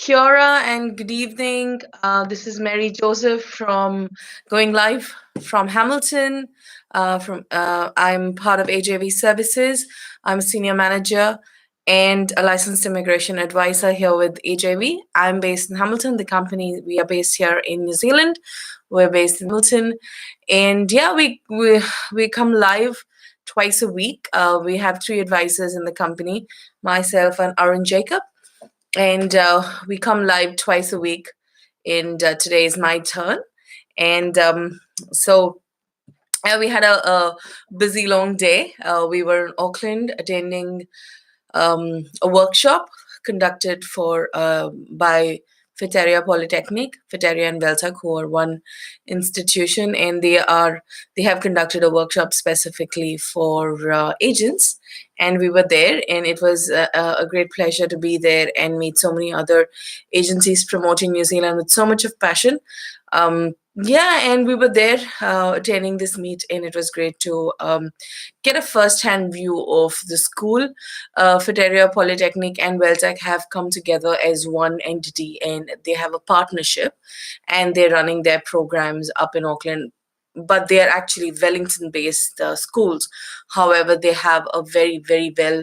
Kia ora and good evening. This is Mary Joseph from going live from Hamilton. I'm part of AJV Services. I'm a senior manager and a licensed immigration advisor here with AJV. I'm based in Hamilton. The company, we are based here in New Zealand. We're based in Hamilton, and yeah, we come live twice a week. We have three advisors in the company, myself and Arun Jacob, and we come live twice a week. And today is my turn, and so we had a busy long day. We were in Auckland attending a workshop conducted for by FITA Polytechnic, FITA and Veltec, who are one institution, and they have conducted a workshop specifically for agents, and we were there, and it was a great pleasure to be there and meet so many other agencies promoting New Zealand with so much of passion. Yeah, and we were there attending this meet, and it was great to get a first-hand view of the school. FITA Polytechnic and Veltec have come together as one entity, and they have a partnership, and they're running their programs up in Auckland. But they are actually Wellington-based schools. However, they have a very, very well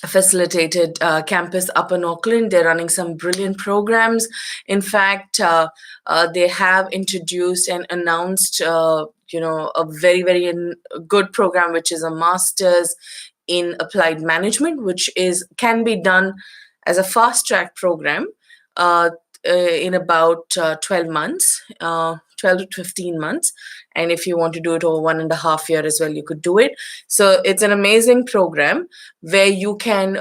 facilitated campus up in Auckland. They're running some brilliant programs. In fact, they have introduced and announced, a very, very good program, which is a master's in applied management, which can be done as a fast track program in about 12 months, 12 to 15 months. And if you want to do it over 1.5 years as well, you could do it. So it's an amazing program where you can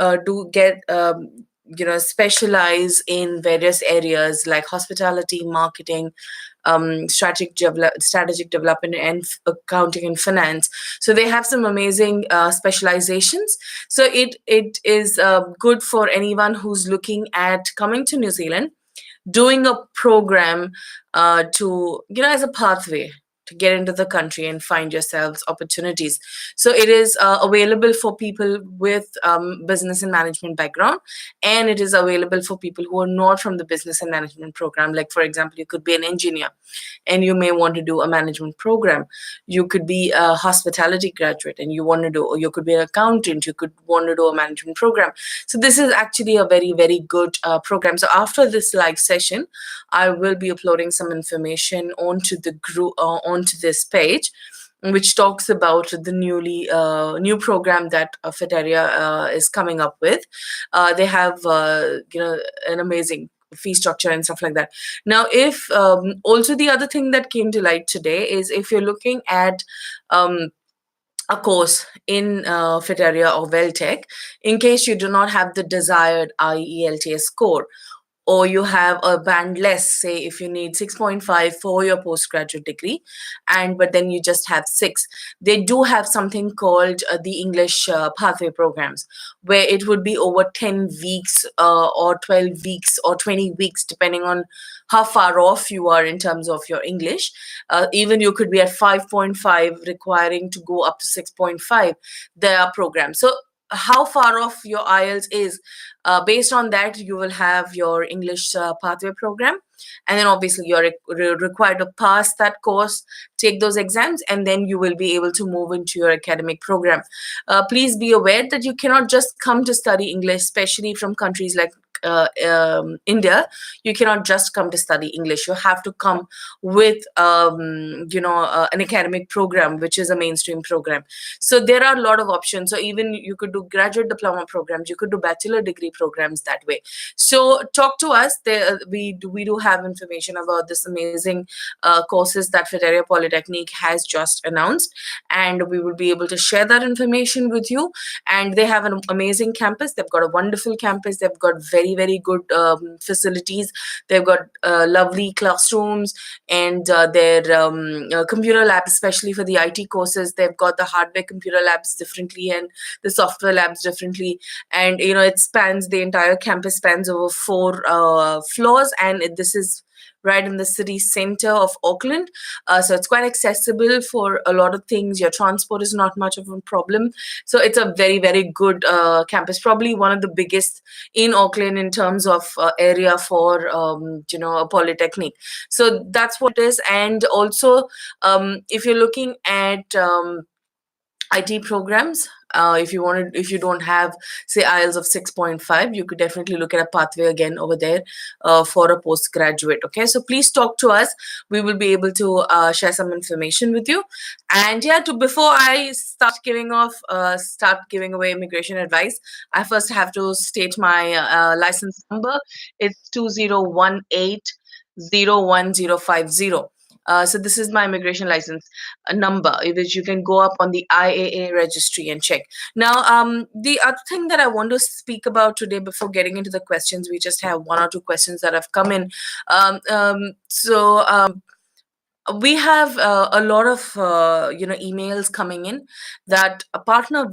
specialize in various areas like hospitality, marketing, strategic development, and accounting and finance. So they have some amazing specializations. So it is good for anyone who's looking at coming to New Zealand, doing a program as a pathway to get into the country and find yourselves opportunities. So it is available for people with business and management background, and it is available for people who are not from the business and management program. Like, for example, you could be an engineer and you may want to do a management program. You could be a hospitality graduate and you could be an accountant, you could want to do a management program. So this is actually a very, very good program. So after this live session, I will be uploading some information onto the group, onto this page, which talks about the new program that FITA is coming up with. They have an amazing fee structure and stuff like that. Now, if also the other thing that came to light today is if you're looking at a course in FITA or Veltec, in case you do not have the desired IELTS score, or you have a band less, say if you need 6.5 for your postgraduate degree, but then you just have 6, they do have something called the English pathway programs, where it would be over 10 weeks or 12 weeks or 20 weeks, depending on how far off you are in terms of your English. Even you could be at 5.5, requiring to go up to 6.5. There are programs. So how far off your IELTS is, based on that, you will have your English pathway program. And then obviously you're required to pass that course, take those exams, and then you will be able to move into your academic program. Please be aware that you cannot just come to study English, especially from countries like India. You cannot just come to study English. You have to come with an academic program, which is a mainstream program. So there are a lot of options. So even you could do graduate diploma programs, you could do bachelor degree programs that way. So talk to us. We do have information about this amazing courses that FITA Polytechnic has just announced, and we will be able to share that information with you. And they have an amazing campus. They've got a wonderful campus. They've got very, very good facilities. They've got lovely classrooms, and their computer labs, especially for the IT courses, they've got the hardware computer labs differently and the software labs differently. And it spans, the entire campus spans over 4 floors, and this is right in the city center of Auckland. So it's quite accessible for a lot of things. Your transport is not much of a problem. So it's a very, very good campus, probably one of the biggest in Auckland in terms of area for, a polytechnic. So that's what it is. And also, if you're looking at IT programs. If you don't have, say, IELTS of 6.5, you could definitely look at a pathway again over there for a postgraduate. Okay, so please talk to us. We will be able to share some information with you. And yeah, before I start giving away immigration advice, I first have to state my license number. It's 2018 01050. So this is my immigration license number, which you can go up on the IAA registry and check. Now, the other thing that I want to speak about today, before getting into the questions, we just have one or two questions that have come in. We have a lot of emails coming in that partnership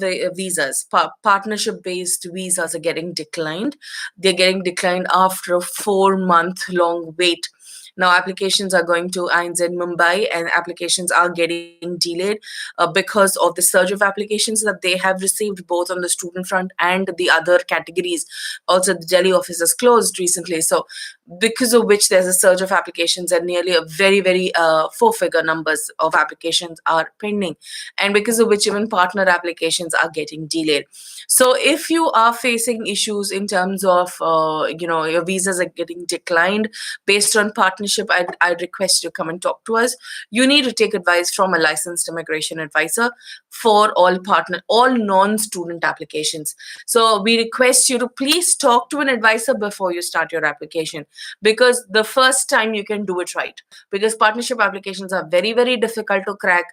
based visas are getting declined. They're getting declined after a 4-month long wait. Now applications are going to INZ Mumbai, and applications are getting delayed because of the surge of applications that they have received, both on the student front and the other categories. Also, the Delhi office has closed recently, so because of which there's a surge of applications, and nearly a very, very 4-figure numbers of applications are pending, and because of which even partner applications are getting delayed. So if you are facing issues in terms of your visas are getting declined based on partnership, I'd request you to come and talk to us. You need to take advice from a licensed immigration advisor for all non-student applications. So we request you to please talk to an advisor before you start your application, because the first time you can do it right, because partnership applications are very, very difficult to crack.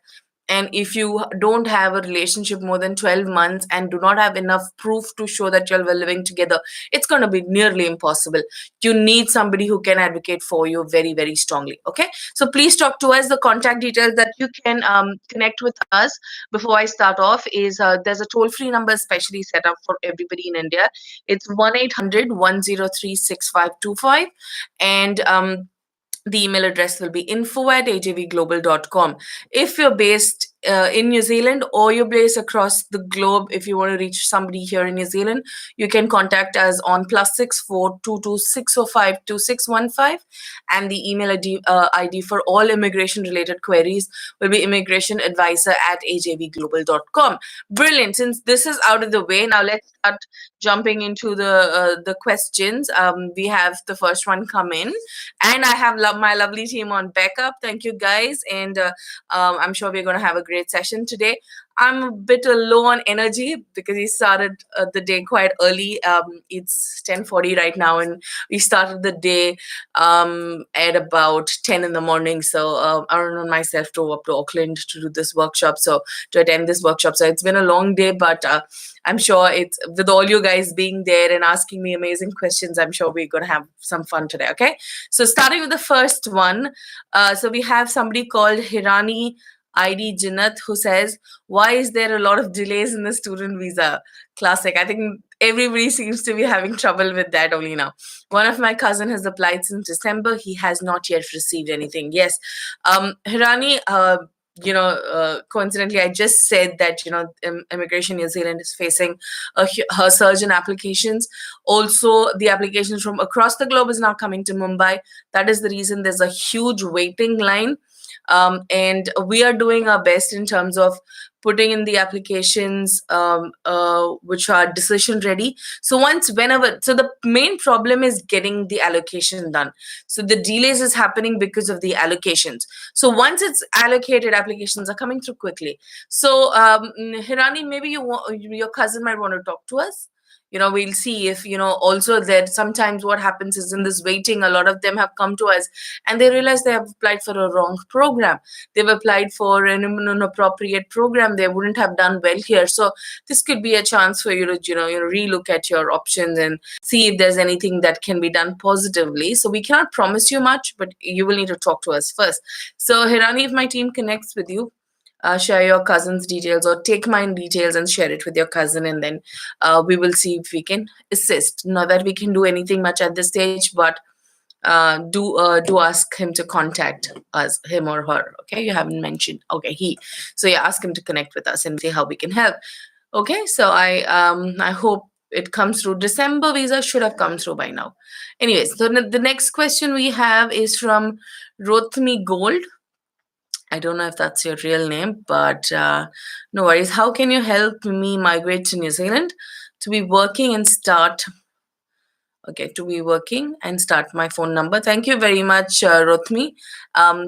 And if you don't have a relationship more than 12 months and do not have enough proof to show that you're living together, it's going to be nearly impossible. You need somebody who can advocate for you very, very strongly. Okay, so please talk to us. The contact details that you can connect with us before I start off is there's a toll-free number especially set up for everybody in India. It's 1-800-103-6525, and the email address will be info@ajvglobal.com. If you're based in New Zealand, or you're based across the globe, if you want to reach somebody here in New Zealand, you can contact us on +64 22605 2615, and the email ID for all immigration related queries will be immigrationadvisor@ajvglobal.com. Brilliant. Since this is out of the way, now let's start jumping into the questions. We have the first one come in, and I have my lovely team on backup. Thank you, guys, and I'm sure we're going to have a great session today. I'm a bit low on energy because we started the day quite early. It's 10:40 right now, and we started the day at about 10 in the morning. So Arun and myself drove up to Auckland to do this workshop, to attend this workshop. So it's been a long day, but I'm sure it's with all you guys being there and asking me amazing questions, I'm sure we're going to have some fun today. Okay, so starting with the first one. So we have somebody called Hirani ID Jinnat who says, why is there a lot of delays in the student visa? Classic. I think everybody seems to be having trouble with that only now. One of my cousin has applied since December. He has not yet received anything. Yes. Hirani, coincidentally, I just said that, Immigration New Zealand is facing a surge in applications. Also, the applications from across the globe is now coming to Mumbai. That is the reason there's a huge waiting line. And we are doing our best in terms of putting in the applications which are decision ready. So the main problem is getting the allocation done. So the delays is happening because of the allocations. So once it's allocated, applications are coming through quickly. So Hirani, maybe your cousin might want to talk to us. We'll see if, also that sometimes what happens is in this waiting, a lot of them have come to us and they realize they have applied for a wrong program. They've applied for an inappropriate program. They wouldn't have done well here. So this could be a chance for you to, relook at your options and see if there's anything that can be done positively. So we cannot promise you much, but you will need to talk to us first. So Hirani, if my team connects with you, share your cousin's details or take my details and share it with your cousin, and then we will see if we can assist. Not that we can do anything much at this stage, but do ask him to contact us, him or her. Okay, you haven't mentioned. Okay, he. So yeah, ask him to connect with us and see how we can help. Okay, so I hope it comes through. December visa should have come through by now. Anyways, so the next question we have is from Rothmi Gold. I don't know if that's your real name, but no worries. How can you help me migrate to New Zealand to be working and start? Okay, to be working and start my phone number. Thank you very much, Rothmi.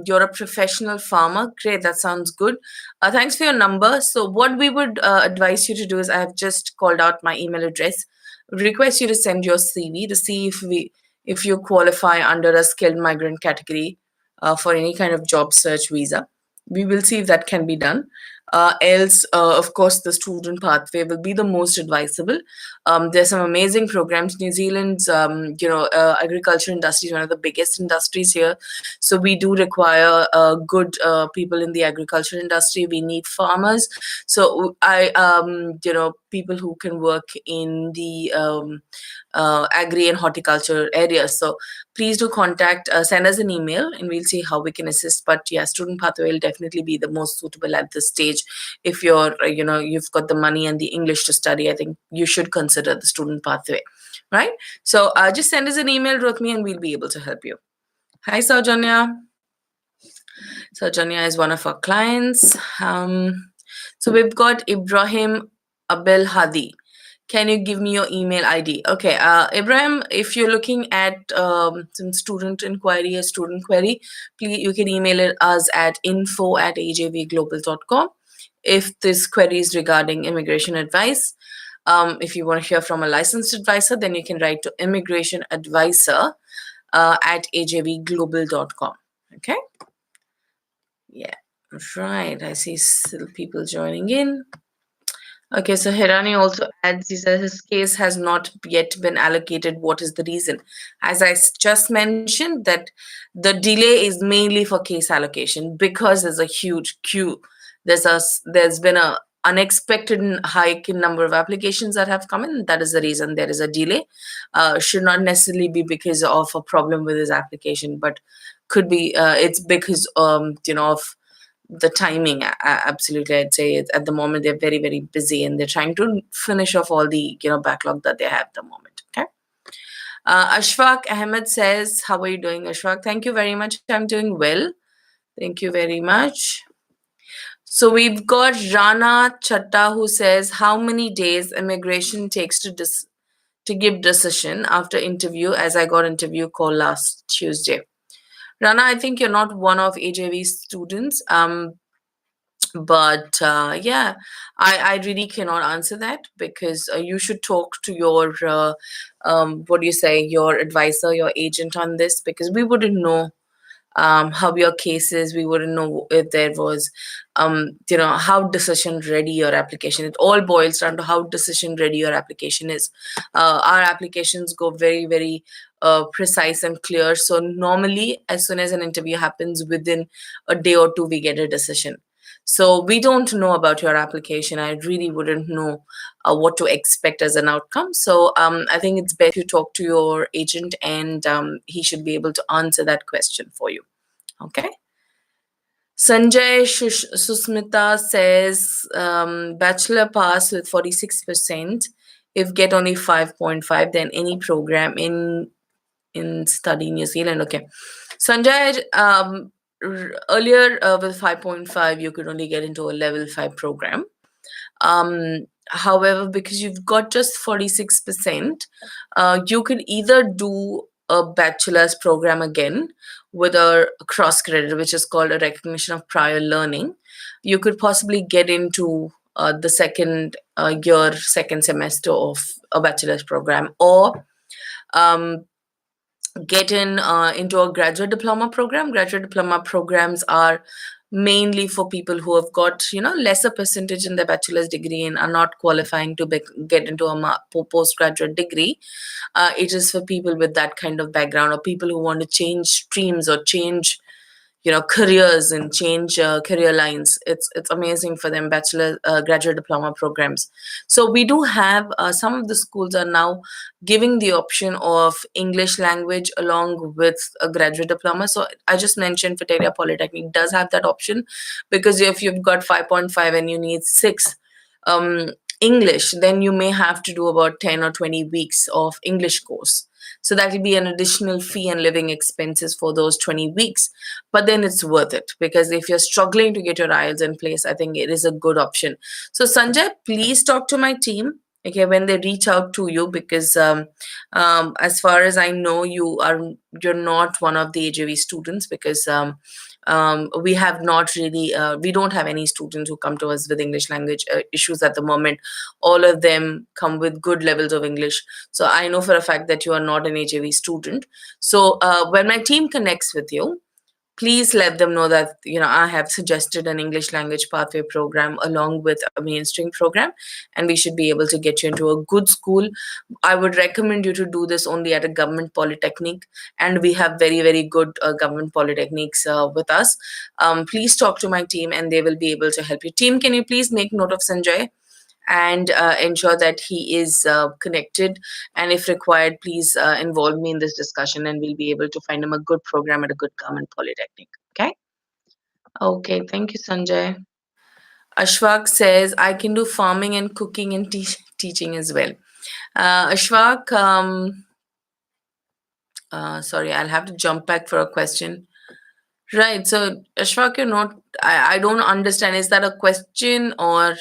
You're a professional farmer. Great, that sounds good. Thanks for your number. So, what we would advise you to do is I have just called out my email address. Request you to send your CV to see if you qualify under a skilled migrant category for any kind of job search visa. We will see if that can be done. Else, of course, the student pathway will be the most advisable. There's some amazing programs. New Zealand's, agriculture industry is one of the biggest industries here. So we do require good people in the agriculture industry. We need farmers. So people who can work in the agri and horticulture areas. So please do contact, send us an email, and we'll see how we can assist. But yeah, student pathway will definitely be the most suitable at this stage. If you're, you've got the money and the English to study, I think you should consider the student pathway, right? So just send us an email, Rothmi, and we'll be able to help you. Hi, Saujanya. Saujanya is one of our clients. So we've got Ibrahim Abel Hadi. Can you give me your email ID? Okay, Ibrahim, if you're looking at some student inquiry, a student query, please you can email it us at info@ajvglobal.com. If this query is regarding immigration advice, if you want to hear from a licensed advisor, then you can write to immigration advisor at ajvglobal.com. Okay. Yeah, right. I see still people joining in. Okay, so Hirani also adds, he says his case has not yet been allocated. What is the reason? As I just mentioned, that the delay is mainly for case allocation because there's a huge queue. There's been a unexpected hike in number of applications that have come in. That is the reason there is a delay. Should not necessarily be because of a problem with his application, but could be it's because of the timing. Absolutely, I'd say at the moment they're very, very busy and they're trying to finish off all the backlog that they have at the moment. Okay. Ashfaq Ahmed says, how are you doing, Ashfaq? Thank you very much. I'm doing well. Thank you very much. So we've got Rana Chatta who says, how many days immigration takes to give decision after interview, as I got interview call last Tuesday. Rana, I think you're not one of AJV's students. But yeah, I really cannot answer that because you should talk to your your advisor, your agent on this, because we wouldn't know how your case is. We wouldn't know if there was how decision ready your application. It all boils down to how decision ready your application is. Our applications go very, very precise and clear. So normally as soon as an interview happens, within a day or two we get a decision. So we don't know about your application. I really wouldn't know what to expect as an outcome. So I think it's best you talk to your agent, and he should be able to answer that question for you. Okay. Sanjay Susmita says bachelor pass with 46%. If get only 5.5, then any program in study New Zealand. Okay. Sanjay, earlier with 5.5 you could only get into a level 5 program. However, because you've got just 46%, you could either do a bachelor's program again with a cross credit, which is called a recognition of prior learning. You could possibly get into the second second semester of a bachelor's program, or get into a graduate diploma program. Graduate diploma programs are mainly for people who have got lesser percentage in their bachelor's degree and are not qualifying to get into a postgraduate degree. It is for people with that kind of background, or people who want to change streams or change careers and change career lines. It's amazing for them, bachelor, graduate diploma programs. So we do have some of the schools are now giving the option of English language along with a graduate diploma. So I just mentioned FITA Polytechnic does have that option, because if you've got 5.5 and you need 6 um, English, then you may have to do about 10 or 20 weeks of English course. So that will be an additional fee and living expenses for those 20 weeks. But then it's worth it, because if you're struggling to get your IELTS in place, I think it is a good option. So Sanjay, please talk to my team, okay, when they reach out to you, because as far as I know, you're not one of the AJV students, because we have not really we don't have any students who come to us with English language issues at the moment. All of them come with good levels of English. So I know for a fact that you are not an AJV student. So when my team connects with you, please let them know that I have suggested an English language pathway program along with a mainstream program, and we should be able to get you into a good school. I would recommend you to do this only at a government polytechnic, and we have very, very good government polytechnics with us. Please talk to my team and they will be able to help you. Team, can you please make note of Sanjay and ensure that he is connected, and if required, please involve me in this discussion, and we'll be able to find him a good program at a good government polytechnic. Okay, thank you, Sanjay. Ashwak says I can do farming and cooking and teaching as well. Ashwak, sorry, I'll have to jump back for a question. Right, so Ashwak, you're not, I don't understand, is that a question, or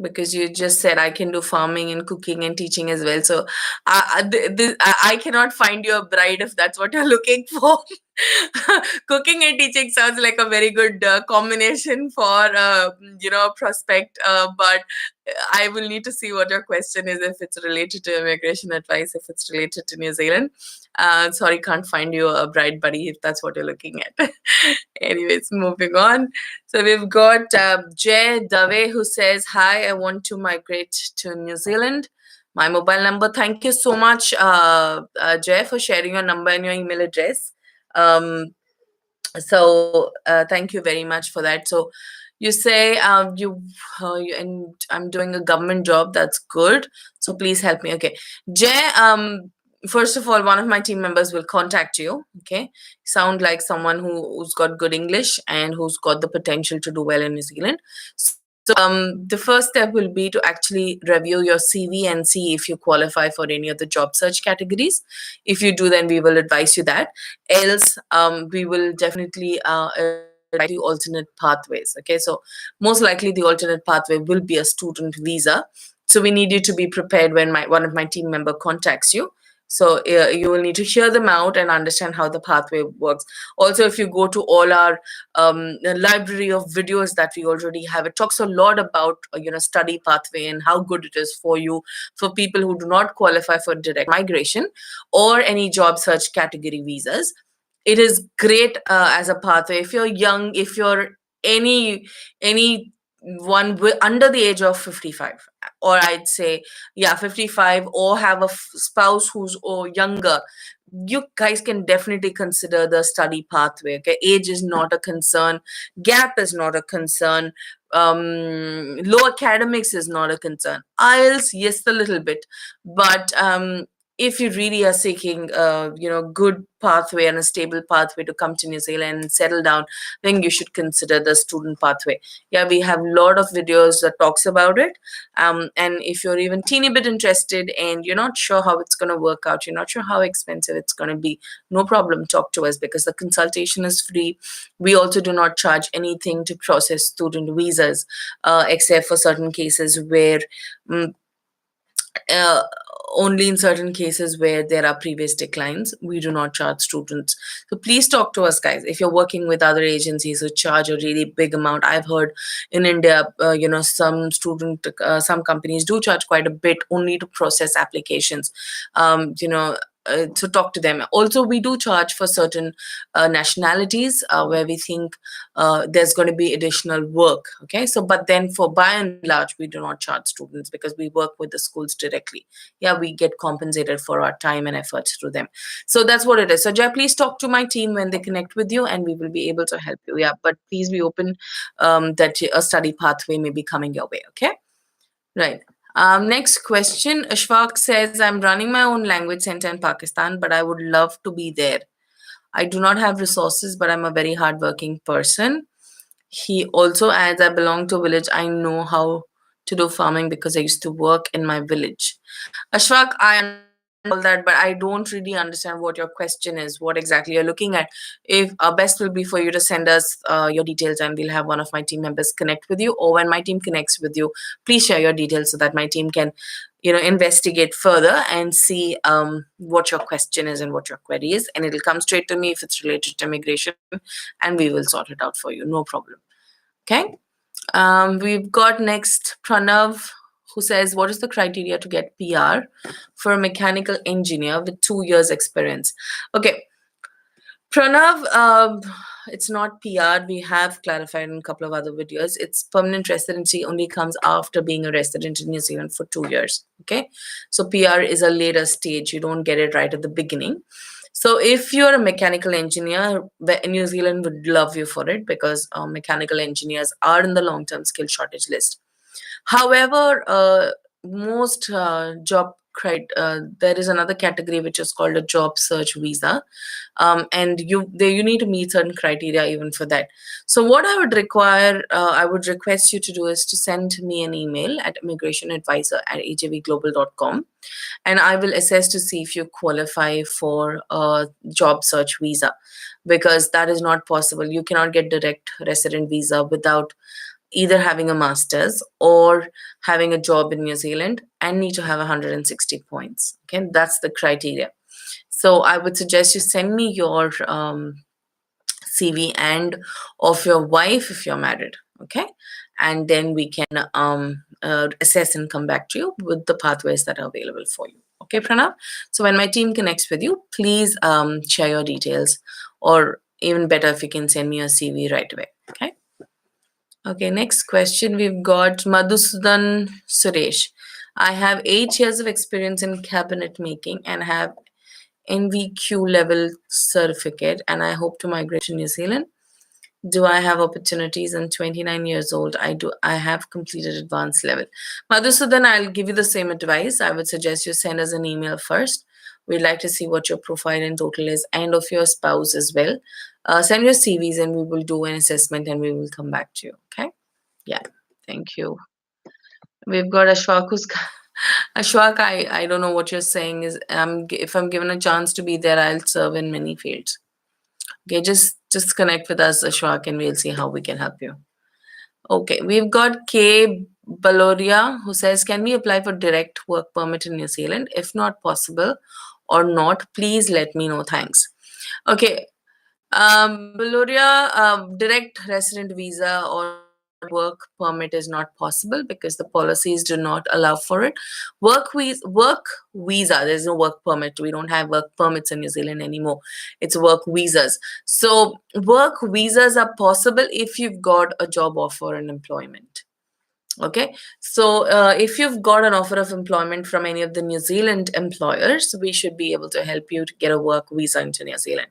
because you just said I can do farming and cooking and teaching as well. So I cannot find you a bride if that's what you're looking for. Cooking and teaching sounds like a very good combination for prospect, but I will need to see what your question is, if it's related to immigration advice, if it's related to New Zealand. Sorry, can't find you a bride buddy if that's what you're looking at. Anyways, moving on. So we've got Jay Dave, who says, hi, I want to migrate to New Zealand. My mobile number. Thank you so much, Jay, for sharing your number and your email address. So thank you very much for that. So you say and I'm doing a government job. That's good. So please help me. Okay, Jay. First of all, one of my team members will contact you. Okay, sound like someone who's got good English and who's got the potential to do well in New Zealand. So the first step will be to actually review your CV and see if you qualify for any of the job search categories. If you do, then we will advise you that. Else, we will definitely advise you alternate pathways. Okay, so most likely the alternate pathway will be a student visa. So we need you to be prepared when one of my team member contacts you. So you will need to hear them out and understand how the pathway works. Also, if you go to all our library of videos that we already have, it talks a lot about study pathway and how good it is for you, for people who do not qualify for direct migration or any job search category visas. It is great as a pathway if you're young, if you're any under the age of 55, or I'd say 55, or have a spouse who's younger. You guys can definitely consider the study pathway. Okay, age is not a concern, gap is not a concern, low academics is not a concern. IELTS, yes, a little bit, but if you really are seeking good pathway and a stable pathway to come to New Zealand and settle down, then you should consider the student pathway. Yeah, we have a lot of videos that talks about it, and if you're even teeny bit interested and you're not sure how it's going to work out, you're not sure how expensive it's going to be, no problem, talk to us, because the consultation is free. We also do not charge anything to process student visas, except for certain cases where uh, only in certain cases where there are previous declines, we do not charge students. So please talk to us, guys. If you're working with other agencies who charge a really big amount, I've heard in India, some companies do charge quite a bit only to process applications. to talk to them. Also, we do charge for certain nationalities where we think there's going to be additional work. Okay, so but then for by and large, we do not charge students because we work with the schools directly. Yeah, we get compensated for our time and efforts through them. So that's what it is. So Jay, please talk to my team when they connect with you, and we will be able to help you. Yeah, but please be open that a study pathway may be coming your way. Okay. Right. Next question. Ashfaq says, I'm running my own language center in Pakistan, but I would love to be there. I do not have resources, but I'm a very hardworking person. He also adds, I belong to a village. I know how to do farming because I used to work in my village. Ashfaq, I understand all that, but I don't really understand what your question is, what exactly you're looking at. If best will be for you to send us your details, and we'll have one of my team members connect with you. Or when my team connects with you, please share your details so that my team can, investigate further and see what your question is and what your query is, and it'll come straight to me if it's related to immigration, and we will sort it out for you. No problem. Okay. We've got next Pranav, who says, what is the criteria to get PR for a mechanical engineer with 2 years experience? Okay, Pranav, it's not PR. We have clarified in a couple of other videos. It's permanent residency only comes after being a resident in New Zealand for 2 years. Okay, so PR is a later stage. You don't get it right at the beginning. So if you're a mechanical engineer, New Zealand would love you for it because mechanical engineers are in the long-term skill shortage list. However, most there is another category which is called a job search visa, and you need to meet certain criteria even for that. So what I would request you to do is to send me an email at immigrationadvisor@ajvglobal.com, and I will assess to see if you qualify for a job search visa, because that is not possible. You cannot get direct resident visa without either having a master's or having a job in New Zealand and need to have 160 points. Okay, that's the criteria. So I would suggest you send me your CV and of your wife if you're married. Okay, and then we can assess and come back to you with the pathways that are available for you. Okay, Pranav. So when my team connects with you, please share your details, or even better, if you can send me your CV right away. Okay. Okay, next question. We've got Madhusudan Suresh. I have 8 years of experience in cabinet making and have NVQ level certificate, and I hope to migrate to New Zealand. Do I have opportunities? I'm 29 years old. I have completed advanced level. Madhusudan, I'll give you the same advice. I would suggest you send us an email first. We'd like to see what your profile in total is, and of your spouse as well. Send your CVs and we will do an assessment and we will come back to you. Okay? Yeah. Thank you. We've got Ashwak who's Ashwak, I don't know what you're saying is if I'm given a chance to be there, I'll serve in many fields. Okay, just connect with us, Ashwak, and we'll see how we can help you. Okay, we've got K Baloria who says, can we apply for direct work permit in New Zealand? If not possible or not, please let me know. Thanks. Okay, Baloria, direct resident visa or work permit is not possible because the policies do not allow for it. Work visa, there's no work permit. We don't have work permits in New Zealand anymore. It's work visas. So work visas are possible if you've got a job offer and employment. Okay, so if you've got an offer of employment from any of the New Zealand employers, we should be able to help you to get a work visa into New Zealand.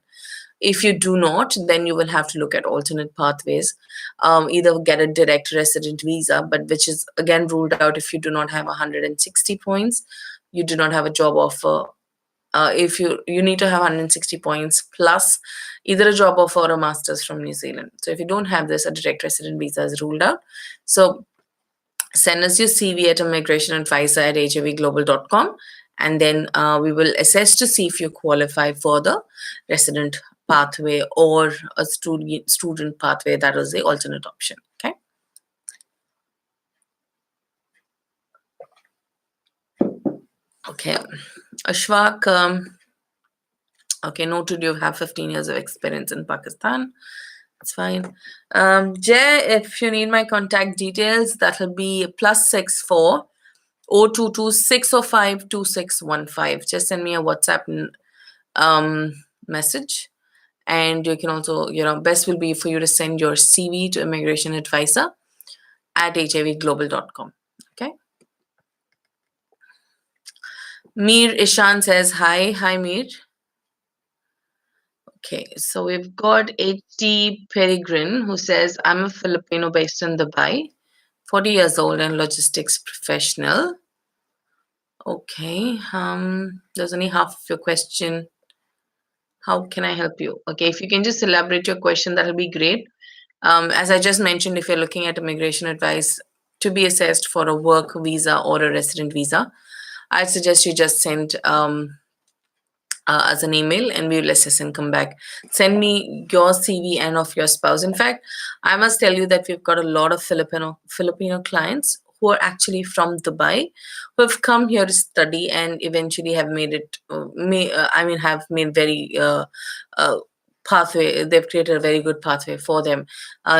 If you do not, then you will have to look at alternate pathways, either get a direct resident visa, but which is again ruled out if you do not have 160 points, you do not have a job offer. If you need to have 160 points plus either a job offer or a master's from New Zealand. So if you don't have this, a direct resident visa is ruled out. So send us your CV at migrationadvisor@havglobal.com, and then we will assess to see if you qualify for the resident pathway or a student pathway. That is the alternate option. Okay. Okay. Ashwak, okay, noted you have 15 years of experience in Pakistan. That's fine. Jay, if you need my contact details, that'll be +64 022 605 2615. Just send me a WhatsApp message. And you can also, best will be for you to send your CV to immigration advisor at hivglobal.com. Okay. Mir Ishan says hi. Hi, Mir. Okay, so we've got H.T. Peregrine who says, I'm a Filipino based in Dubai, 40 years old and logistics professional. Okay, there's only half of your question. How can I help you? Okay, if you can just elaborate your question, that'll be great. As I just mentioned, if you're looking at immigration advice to be assessed for a work visa or a resident visa, I suggest you just send as an email and we will assess and come back. Send me your CV and of your spouse. In fact, I must tell you that we've got a lot of Filipino clients who are actually from Dubai, who have come here to study and eventually have made it. Have made very uh, pathway. They've created a very good pathway for them.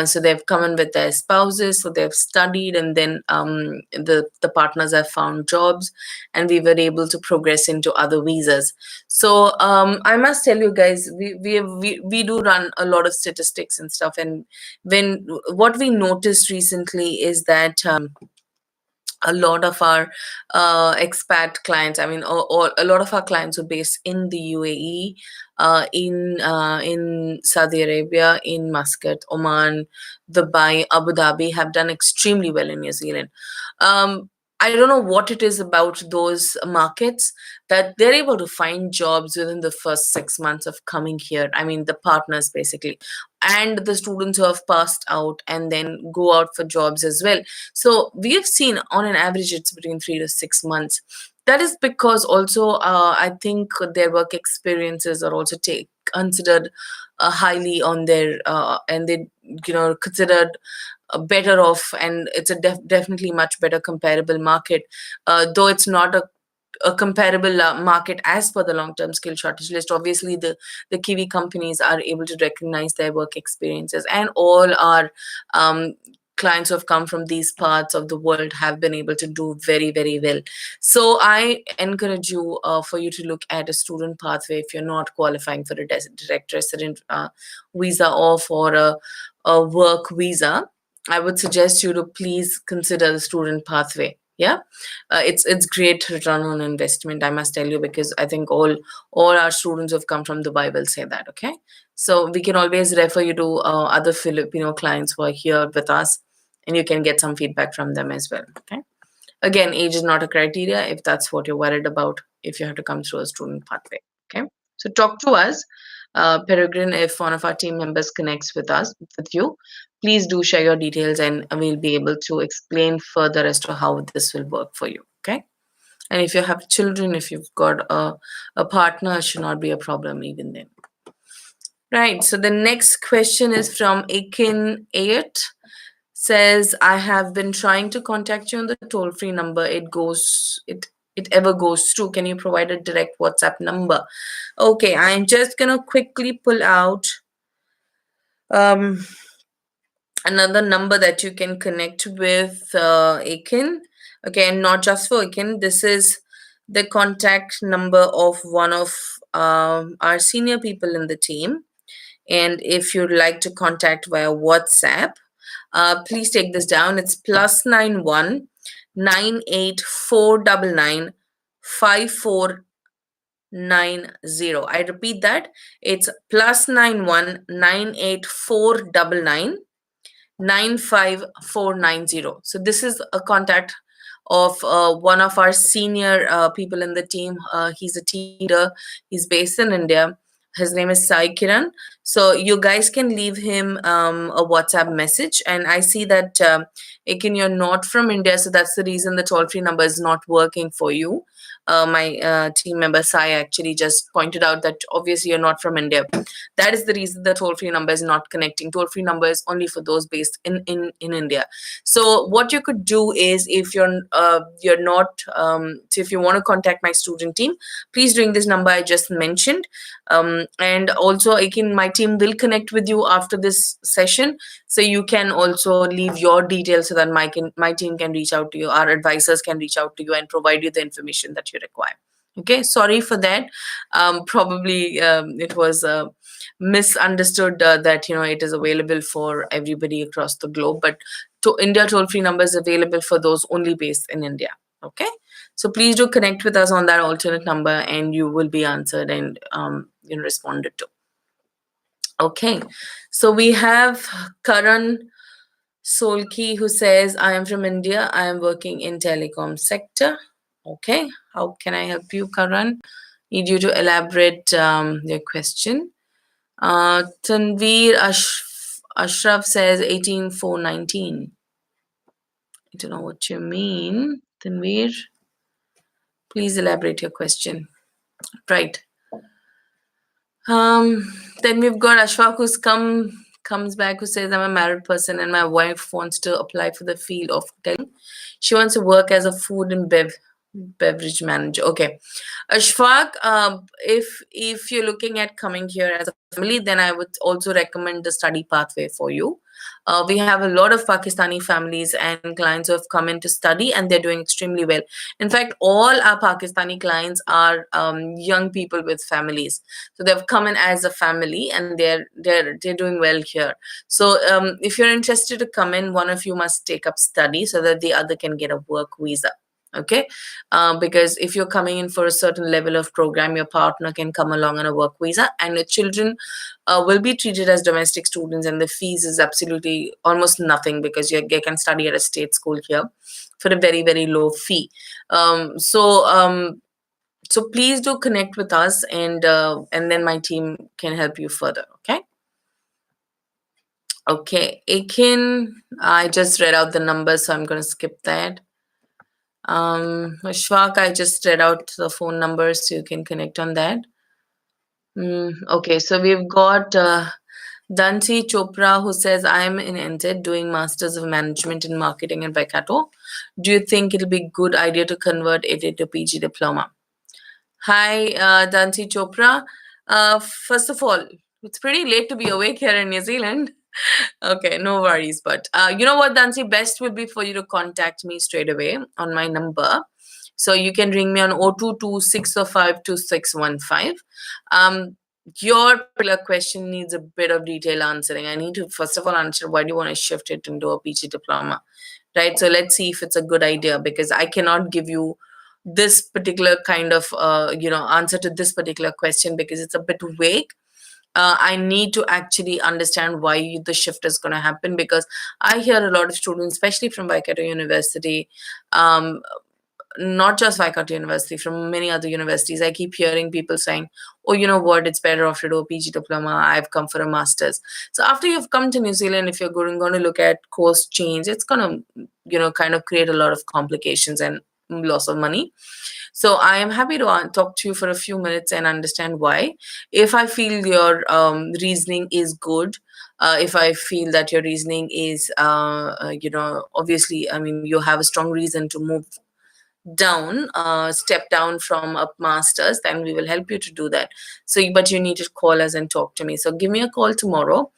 So they've come in with their spouses. So they've studied, and then the partners have found jobs, and we were able to progress into other visas. So I must tell you guys, we do run a lot of statistics and stuff, and when what we noticed recently is that a lot of our expat clients, or a lot of our clients who are based in the UAE, in Saudi Arabia, in Muscat, Oman, Dubai, Abu Dhabi, have done extremely well in New Zealand. I don't know what it is about those markets that they're able to find jobs within the first 6 months of coming here. I mean, the partners basically, and the students who have passed out and then go out for jobs as well. So we have seen on an average it's between 3 to 6 months. That is because also I think their work experiences are also considered highly on their and they considered better off, and it's a definitely much better comparable market, though it's not a comparable market as per the long-term skill shortage list. Obviously, the Kiwi companies are able to recognize their work experiences, and all our clients who have come from these parts of the world have been able to do very, very well. So I encourage you for you to look at a student pathway if you're not qualifying for a direct resident visa or for a work visa. I would suggest you to please consider the student pathway. Yeah, it's great return on investment, I must tell you, because I think all our students who have come from Dubai will say that. Okay, so we can always refer you to other Filipino clients who are here with us, and you can get some feedback from them as well. Okay, again, age is not a criteria if that's what you're worried about, if you have to come through a student pathway. Okay, so talk to us, Peregrine. If one of our team members connects with you, please do share your details and we'll be able to explain further as to how this will work for you. Okay, and if you have children, if you've got a partner, it should not be a problem even then. Right, so the next question is from Akin Ayat. Says, I have been trying to contact you on the toll-free number. It ever goes through. Can you provide a direct WhatsApp number? Okay, I'm just gonna quickly pull out um another number that you can connect with Akin. Okay, and not just for Akin. This is the contact number of one of our senior people in the team. And if you'd like to contact via WhatsApp, please take this down. It's +91 98499 5490. I repeat that. It's +91 98499 95490. So this is a contact of one of our senior people in the team. He's a team leader. He's based in India. His name is Sai Kiran. So you guys can leave him a WhatsApp message. And I see that Akin, you're not from India, so that's the reason the toll-free number is not working for you. My team member Sai actually just pointed out that obviously you're not from India. That is the reason the toll-free number is not connecting. Toll-free number is only for those based in India. So what you could do is, if you're not, so if you want to contact my student team, please ring this number I just mentioned. And also, my team will connect with you after this session, so you can also leave your details so that my team can reach out to you. Our advisors can reach out to you and provide you the information that you require. Okay, sorry for that. Probably it was misunderstood that it is available for everybody across the globe, but to India toll-free number is available for those only based in India. Okay, so please do connect with us on that alternate number, and you will be answered and responded to. Okay, so we have Karan Solki who says, I am from India. I am working in telecom sector. Okay, how can I help you, Karan? Need you to elaborate your question. Tanveer Ashraf says 18419. I don't know what you mean, Tanveer. Please elaborate your question. Right. Then we've got Ashfaq who's comes back, who says, I'm a married person and my wife wants to apply for the field of hoteling. She wants to work as a food and beverage manager. Okay. Ashfaq, if you're looking at coming here as a family, then I would also recommend the study pathway for you. We have a lot of Pakistani families and clients who have come in to study, and they're doing extremely well. In fact, all our Pakistani clients are young people with families, so they've come in as a family, and they're doing well here. So if you're interested to come in, one of you must take up study so that the other can get a work visa. Okay, because if you're coming in for a certain level of program, your partner can come along on a work visa, and your children will be treated as domestic students, and the fees is absolutely almost nothing because they can study at a state school here for a very, very low fee. So please do connect with us, and then my team can help you further. Okay. Okay, Akin, I just read out the numbers, so I'm going to skip that. Shwak, I just read out the phone numbers, so you can connect on that. Okay, so we've got Danti Chopra who says, I'm in NTED doing Masters of Management in Marketing and Bachelor. Do you think it'll be a good idea to convert it into PG diploma? Hi, Danti Chopra. First of all, it's pretty late to be awake here in New Zealand. Okay, no worries. But you know what, Dansi? Best would be for you to contact me straight away on my number. So you can ring me on 022-605-2615. Your particular question needs a bit of detail answering. I need to, first of all, answer why do you want to shift it into a PG diploma, right? So let's see if it's a good idea, because I cannot give you this particular kind of, answer to this particular question because it's a bit vague. I need to actually understand why the shift is going to happen, because I hear a lot of students, especially from Waikato University, not just Waikato University, from many other universities. I keep hearing people saying, oh, you know what, it's better off to do a PG diploma. I've come for a master's. So after you've come to New Zealand, if you're going to look at course change, it's going to, kind of create a lot of complications and loss of money. So I am happy to talk to you for a few minutes and understand why. If I feel your reasoning is good, if I feel that your reasoning is, obviously, I mean, you have a strong reason to move down, step down from a master's, then we will help you to do that. So, but you need to call us and talk to me. So give me a call tomorrow.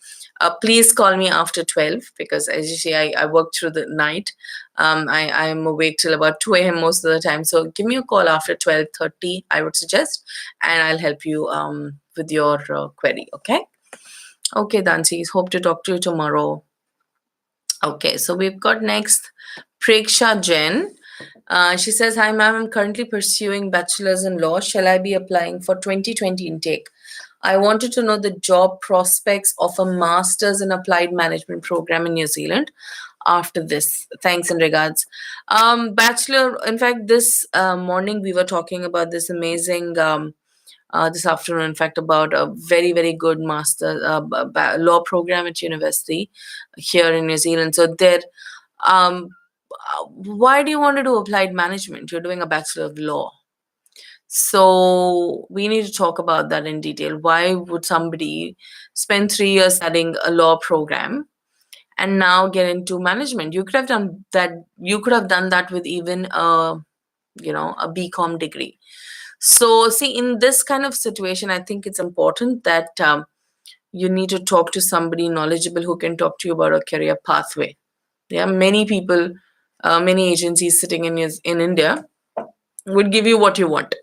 Please call me after 12, because as you see, I work through the night. I'm awake till about 2 a.m. most of the time. So give me a call after 12:30, I would suggest, and I'll help you with your query. Okay. Okay, Dansi. Hope to talk to you tomorrow. Okay, so we've got next Preksha Jain. She says, hi, ma'am. I'm currently pursuing bachelor's in law. Shall I be applying for 2020 intake? I wanted to know the job prospects of a master's in applied management program in New Zealand after this. Thanks and regards. Bachelor, in fact, this morning we were talking about this amazing, this afternoon, in fact, about a very, very good master law program at university here in New Zealand. So there, why do you want to do applied management? You're doing a Bachelor of Law. So we need to talk about that in detail. Why would somebody spend 3 years studying a law program and now get into management? You could have done that. You could have done that with even a BCom degree. So see, in this kind of situation, I think it's important that you need to talk to somebody knowledgeable who can talk to you about a career pathway. There are many people, many agencies sitting in India would give you what you want.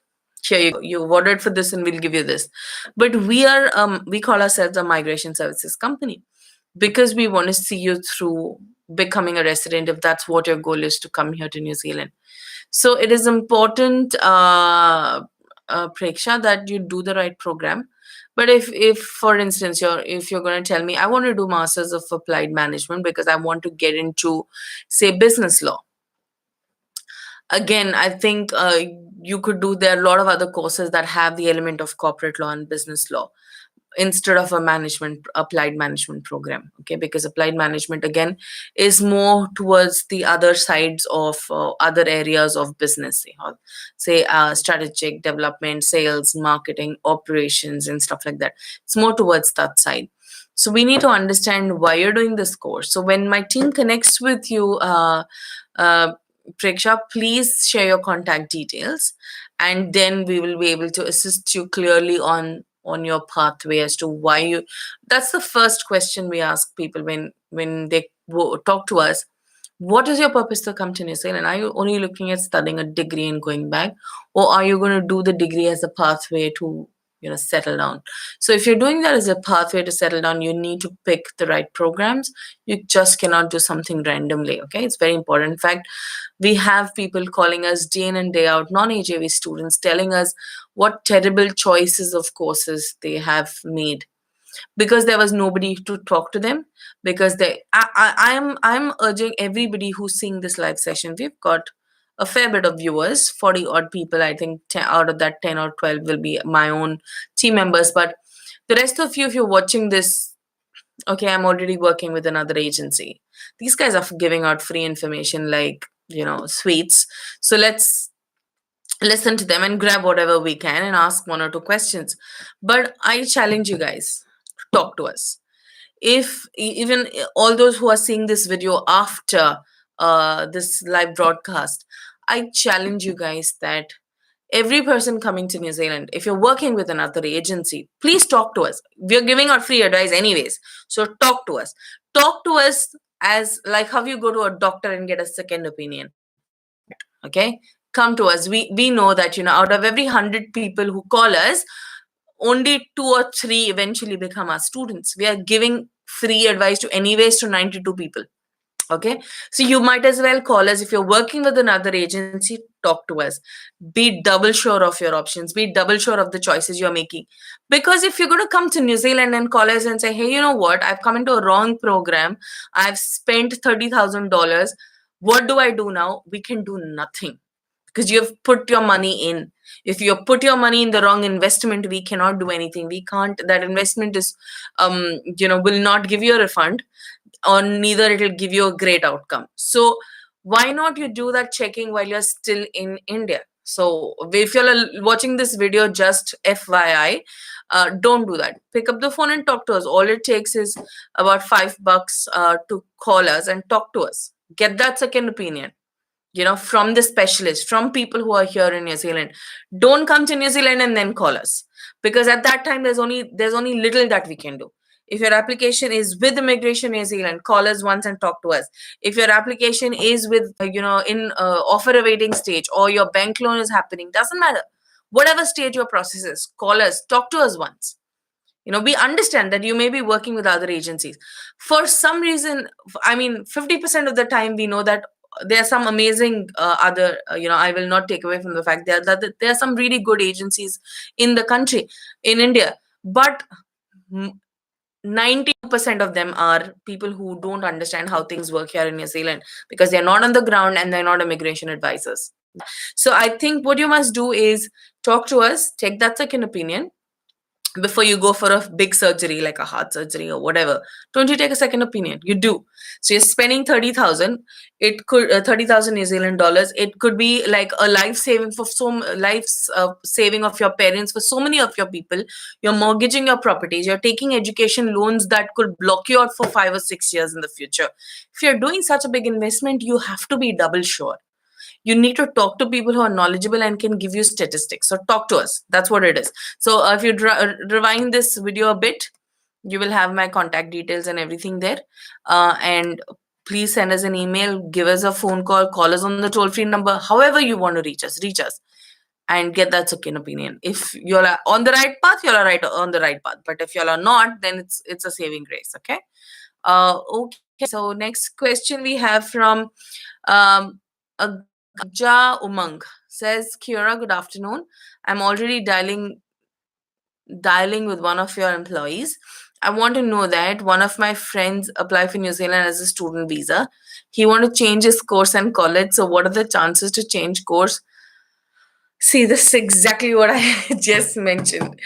here you've ordered for this and we'll give you this. But we call ourselves a migration services company because we want to see you through becoming a resident, if that's what your goal is, to come here to New Zealand. So it is important, Preksha, that you do the right program. But if for instance if you're going to tell me I want to do masters of applied management because I want to get into, say, business law, again, I think you could do, there are a lot of other courses that have the element of corporate law and business law instead of a applied management program. Okay, because applied management again is more towards the other sides of other areas of business, say strategic development, sales, marketing, operations, and stuff like that. It's more towards that side. So we need to understand why you're doing this course. So when my team connects with you, uh, Preksha, please share your contact details, and then we will be able to assist you clearly on your pathway as to why you. That's the first question we ask people when they talk to us. What is your purpose to come to New Zealand? Are you only looking at studying a degree and going back, or are you going to do the degree as a pathway to settle down? So if you're doing that as a pathway to settle down, you need to pick the right programs. You just cannot do something randomly. Okay, it's very important. In fact, we have people calling us day in and day out, non-AJV students, telling us what terrible choices of courses they have made because there was nobody to talk to them. Because I'm urging everybody who's seeing this live session. We've got a fair bit of viewers, 40 odd people. I think 10, out of that 10 or 12 will be my own team members. But the rest of you, if you're watching this, okay, I'm already working with another agency. These guys are giving out free information like, sweets. So let's listen to them and grab whatever we can and ask one or two questions. But I challenge you guys to talk to us. If even all those who are seeing this video after this live broadcast, I challenge you guys that every person coming to New Zealand, if you're working with another agency, please talk to us. We're giving out free advice anyways. So talk to us. Talk to us as like how you go to a doctor and get a second opinion. Okay? Come to us. We know that, out of every 100 people who call us, only 2 or 3 eventually become our students. We are giving free advice to anyways to 92 people. Okay, so you might as well call us. If you're working with another agency, talk to us. Be double sure of your options, be double sure of the choices you're making. Because if you're going to come to New Zealand and call us and say, hey, you know what, I've come into a wrong program, I've spent $30,000, what do I do now? We can do nothing because you've put your money in. If you put your money in the wrong investment, we cannot do anything. We can't. That investment is will not give you a refund, or neither it will give you a great outcome. So why not you do that checking while you're still in India? So if you're watching this video, just FYI, don't do that. Pick up the phone and talk to us. All it takes is about $5 to call us and talk to us. Get that second opinion, from the specialist, from people who are here in New Zealand. Don't come to New Zealand and then call us, because at that time there's only little that we can do. If your application is with Immigration New Zealand, call us once and talk to us. If your application is with in offer awaiting stage, or your bank loan is happening, doesn't matter, whatever stage your process is, call us, talk to us once. We understand that you may be working with other agencies for some reason. I mean, 50% of the time we know that there are some amazing other I will not take away from the fact that there are some really good agencies in the country, in India. But 90% of them are people who don't understand how things work here in New Zealand, because they're not on the ground and they're not immigration advisors. So I think what you must do is talk to us, take that second opinion before you go for a big surgery like a heart surgery or whatever. Don't you take a second opinion? You do. So you're spending 30,000. It could 30,000 New Zealand dollars. It could be like a life saving for saving of your parents, for so many of your people. You're mortgaging your properties. You're taking education loans that could block you out for 5 or 6 years in the future. If you're doing such a big investment, you have to be double sure. You need to talk to people who are knowledgeable and can give you statistics. So talk to us. That's what it is. So if you rewind this video a bit, you will have my contact details and everything there. And please send us an email, give us a phone call us on the toll-free number. However you want to reach us, reach us. and get that second opinion. If you're on the right path, you're right on the right path. But if you're not, then it's a saving grace. Okay. Okay. So next question we have from Agja Umang, says, Kiara, good afternoon. I'm already dialing with one of your employees. I want to know that one of my friends applied for New Zealand as a student visa. He want to change his course and college. So what are the chances to change course? See, this is exactly what I just mentioned.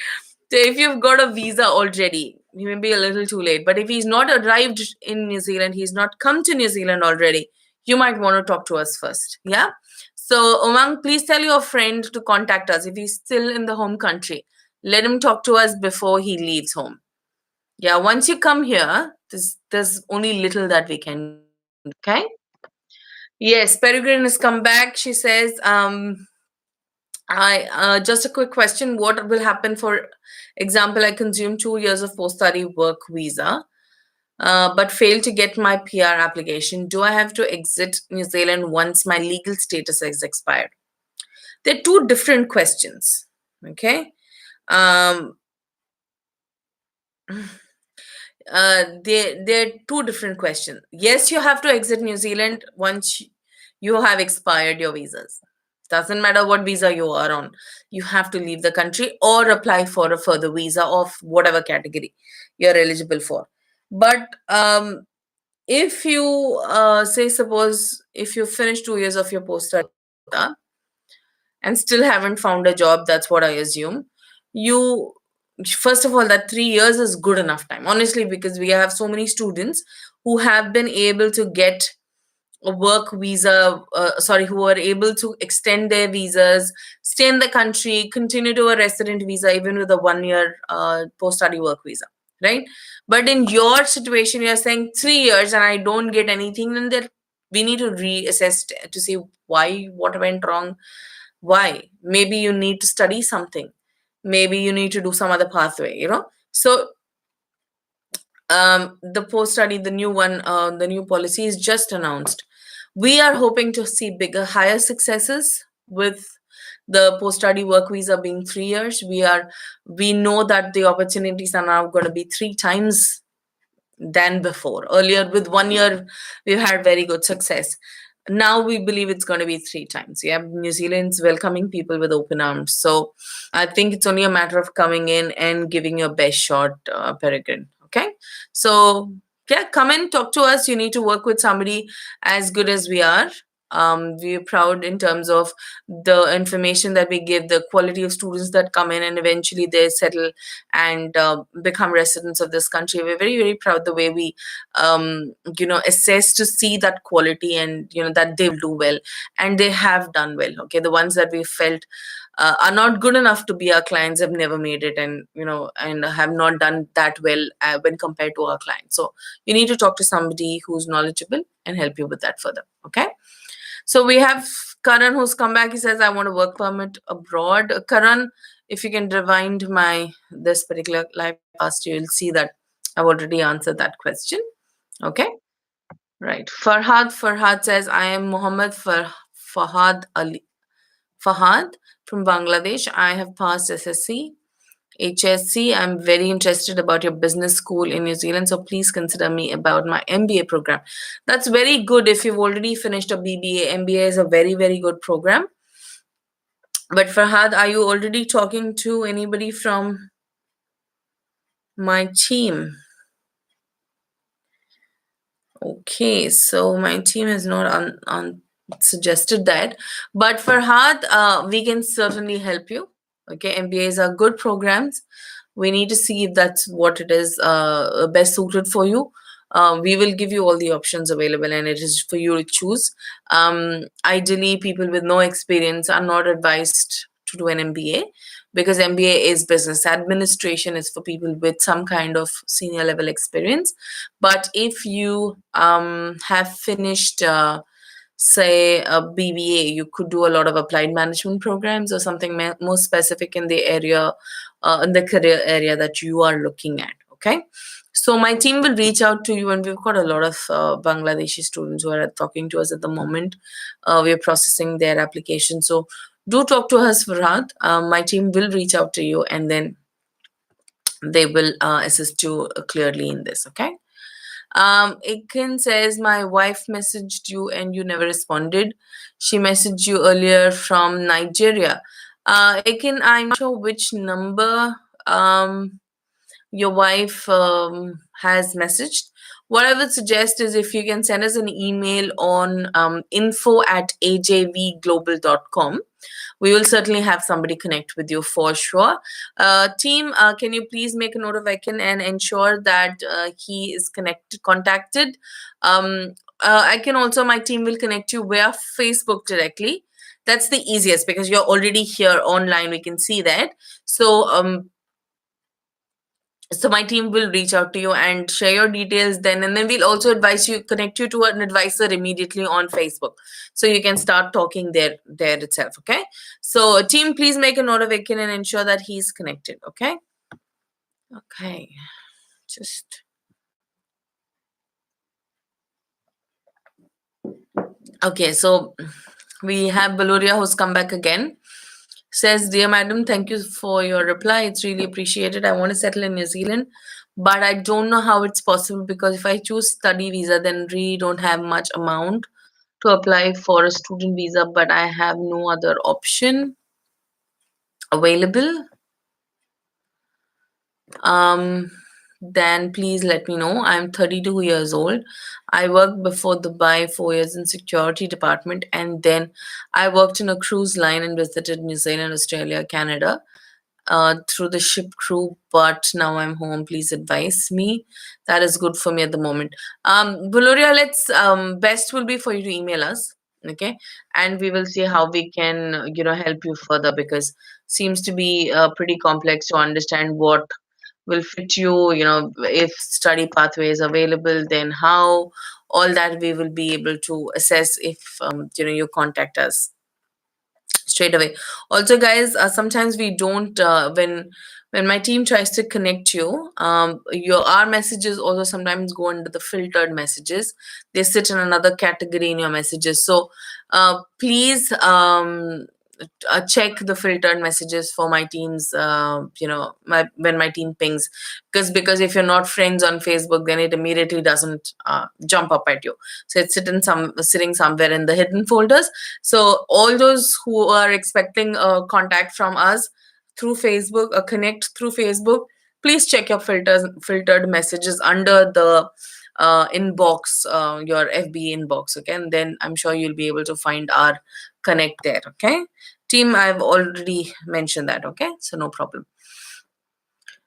So if you've got a visa already, he may be a little too late. But if he's not arrived in New Zealand, he's not come to New Zealand already, you might want to talk to us first. Yeah. So Umang, please tell your friend to contact us if he's still in the home country. Let him talk to us before he leaves home. Yeah. Once you come here, there's only little that we can do. Okay. Yes, Peregrine has come back. She says, I just a quick question. What will happen, for example, I consume 2 years of post-study work visa, but fail to get my PR application. Do I have to exit New Zealand once my legal status has expired? They're two different questions. Okay. Um, they're two different questions. Yes, you have to exit New Zealand once you have expired your visas. Doesn't matter what visa you are on, you have to leave the country or apply for a further visa of whatever category you're eligible for. But if you say, suppose if you finish 2 years of your post study and still haven't found a job, that's what I assume. You, first of all, that 3 years is good enough time, honestly, because we have so many students who have been able to get a work visa, who are able to extend their visas, stay in the country, continue to a resident visa, even with a 1 year post study work visa, right? But in your situation, you're saying 3 years and I don't get anything, then there we need to reassess to see why, what went wrong, why. Maybe you need to study something, maybe you need to do some other pathway, So the post study, the new one, the new policy is just announced. We are hoping to see bigger, higher successes with the post study work visa being 3 years. We know that the opportunities are now going to be 3 times than before. Earlier, with 1 year, we've had very good success. Now we believe it's going to be 3 times. Yeah, New Zealand's welcoming people with open arms. So I think it's only a matter of coming in and giving your best shot, Peregrine. Okay. So yeah, come and talk to us. You need to work with somebody as good as we are. We're proud in terms of the information that we give, the quality of students that come in and eventually they settle and become residents of this country. We're very, very proud the way we, assess to see that quality and, that they will do well. And they have done well. Okay. The ones that we felt are not good enough to be our clients have never made it, and and have not done that well when compared to our clients. So you need to talk to somebody who's knowledgeable and help you with that further. Okay. So we have Karan who's come back. He says, I want a work permit abroad. Karan, if you can rewind this particular live past, you'll see that I've already answered that question. Okay. Right. Farhad says, I am Muhammad Fahad Ali. Fahad from Bangladesh. I have passed SSC. HSC. I'm very interested about your business school in New Zealand, so please consider me about my MBA program. That's very good if you've already finished a BBA. MBA is a very, very good program. But Farhad, are you already talking to anybody from my team? Okay, so my team has not suggested that. But Farhad, we can certainly help you. Okay, MBAs are good programs. We need to see if that's what it is best suited for you. We will give you all the options available and it is for you to choose. Ideally, people with no experience are not advised to do an MBA because MBA is business administration. It's for people with some kind of senior level experience. But if you have finished say a BBA, you could do a lot of applied management programs or something more specific in the area, in the career area that you are looking at. Okay. So my team will reach out to you, and we've got a lot of Bangladeshi students who are talking to us at the moment. We are processing their application. So do talk to us, Farhad. My team will reach out to you, and then they will assist you clearly in this. Okay. Ikin says, my wife messaged you and you never responded. She messaged you earlier from Nigeria. Ikin, I'm not sure which number your wife has messaged. What I would suggest is if you can send us an email on info@ajvglobal.com. We will certainly have somebody connect with you for sure. Team, can you please make a note of Ekin and ensure that he is contacted. I can also, my team will connect you via Facebook directly. That's the easiest because you're already here online. We can see that. So my team will reach out to you and share your details then, and then we'll also connect you to an advisor immediately on Facebook, so you can start talking there itself. Okay, so team, please make a note of Ekin and ensure that he's connected. Okay. Just okay. So we have Valoria who's come back again. Says, dear madam, thank you for your reply. It's really appreciated. I want to settle in New Zealand, but I don't know how it's possible because if I choose study visa, then really don't have much amount to apply for a student visa, but I have no other option available. Then please let me know. I'm 32 years old. I worked before Dubai 4 years in security department, and then I worked in a cruise line and visited New Zealand, Australia, Canada through the ship crew, but now I'm home. Please advise me. That is good for me at the moment. Valoria, let's best will be for you to email us, okay? And we will see how we can, help you further because seems to be pretty complex to understand what will fit you. If study pathway is available, then how all that we will be able to assess if you contact us straight away. Also guys, sometimes we don't when my team tries to connect you, our messages also sometimes go under the filtered messages. They sit in another category in your messages, so please check the filtered messages for my teams, when my team pings, because if you're not friends on Facebook, then it immediately doesn't jump up at you. So it's sitting somewhere in the hidden folders. So all those who are expecting a contact from us through Facebook, a connect through Facebook, please check your filtered messages under the inbox, your FB inbox, okay? And then I'm sure you'll be able to find our connect there, okay? Team, I've already mentioned that, okay? So no problem.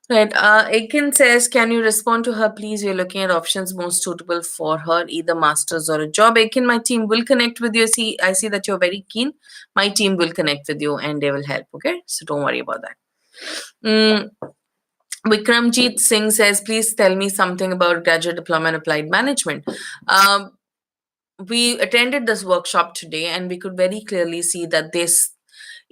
Right. Aiken says, can you respond to her, please? We're looking at options most suitable for her, either masters or a job. Aiken, my team will connect with you. I see that you're very keen. My team will connect with you and they will help, okay? So don't worry about that. Vikramjeet Singh says, please tell me something about graduate diploma and applied management. We attended this workshop today and we could very clearly see that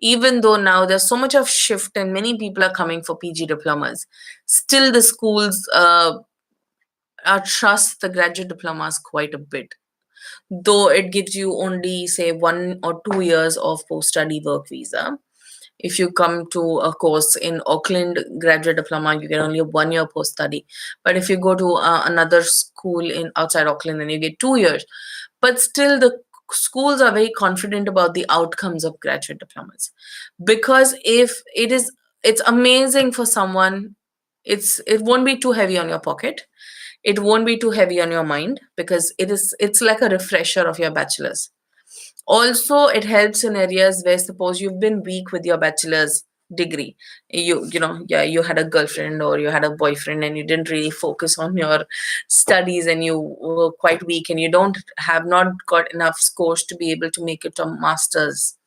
even though now there's so much of shift and many people are coming for PG diplomas, still the schools trust the graduate diplomas quite a bit, though it gives you only say 1 or 2 years of post-study work visa. If you come to a course in Auckland graduate diploma, you get only a 1 year post-study. But if you go to another school in outside Auckland, then you get 2 years. But still the schools are very confident about the outcomes of graduate diplomas, because if it's amazing for someone, it won't be too heavy on your pocket, it won't be too heavy on your mind, because it's like a refresher of your bachelor's. Also, it helps in areas where suppose you've been weak with your bachelor's degree, you had a girlfriend or you had a boyfriend and you didn't really focus on your studies and you were quite weak and you have not got enough scores to be able to make it a master's.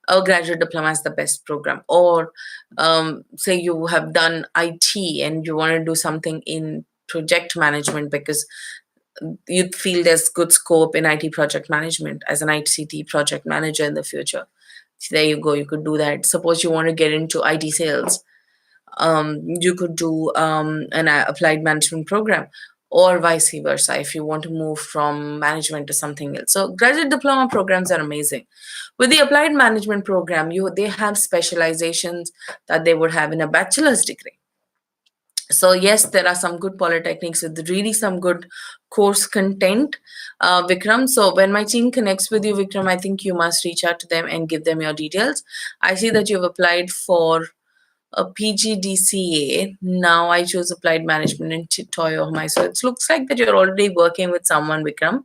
A graduate diploma is the best program. Or say you have done IT and you want to do something in project management because you feel there's good scope in IT project management as an ICT project manager in the future. So there you go, you could do that. Suppose you want to get into IT sales, you could do an applied management program. or vice versa if you want to move from management to something else. So graduate diploma programs are amazing. With the applied management program, they have specializations that they would have in a bachelor's degree. So yes, there are some good polytechnics with really some good course content, Vikram. So when my team connects with you, Vikram, I think you must reach out to them and give them your details. I see that you've applied for a PGDCA. Now I chose applied management in Toyohomai. So it looks like that you're already working with someone, Vikram.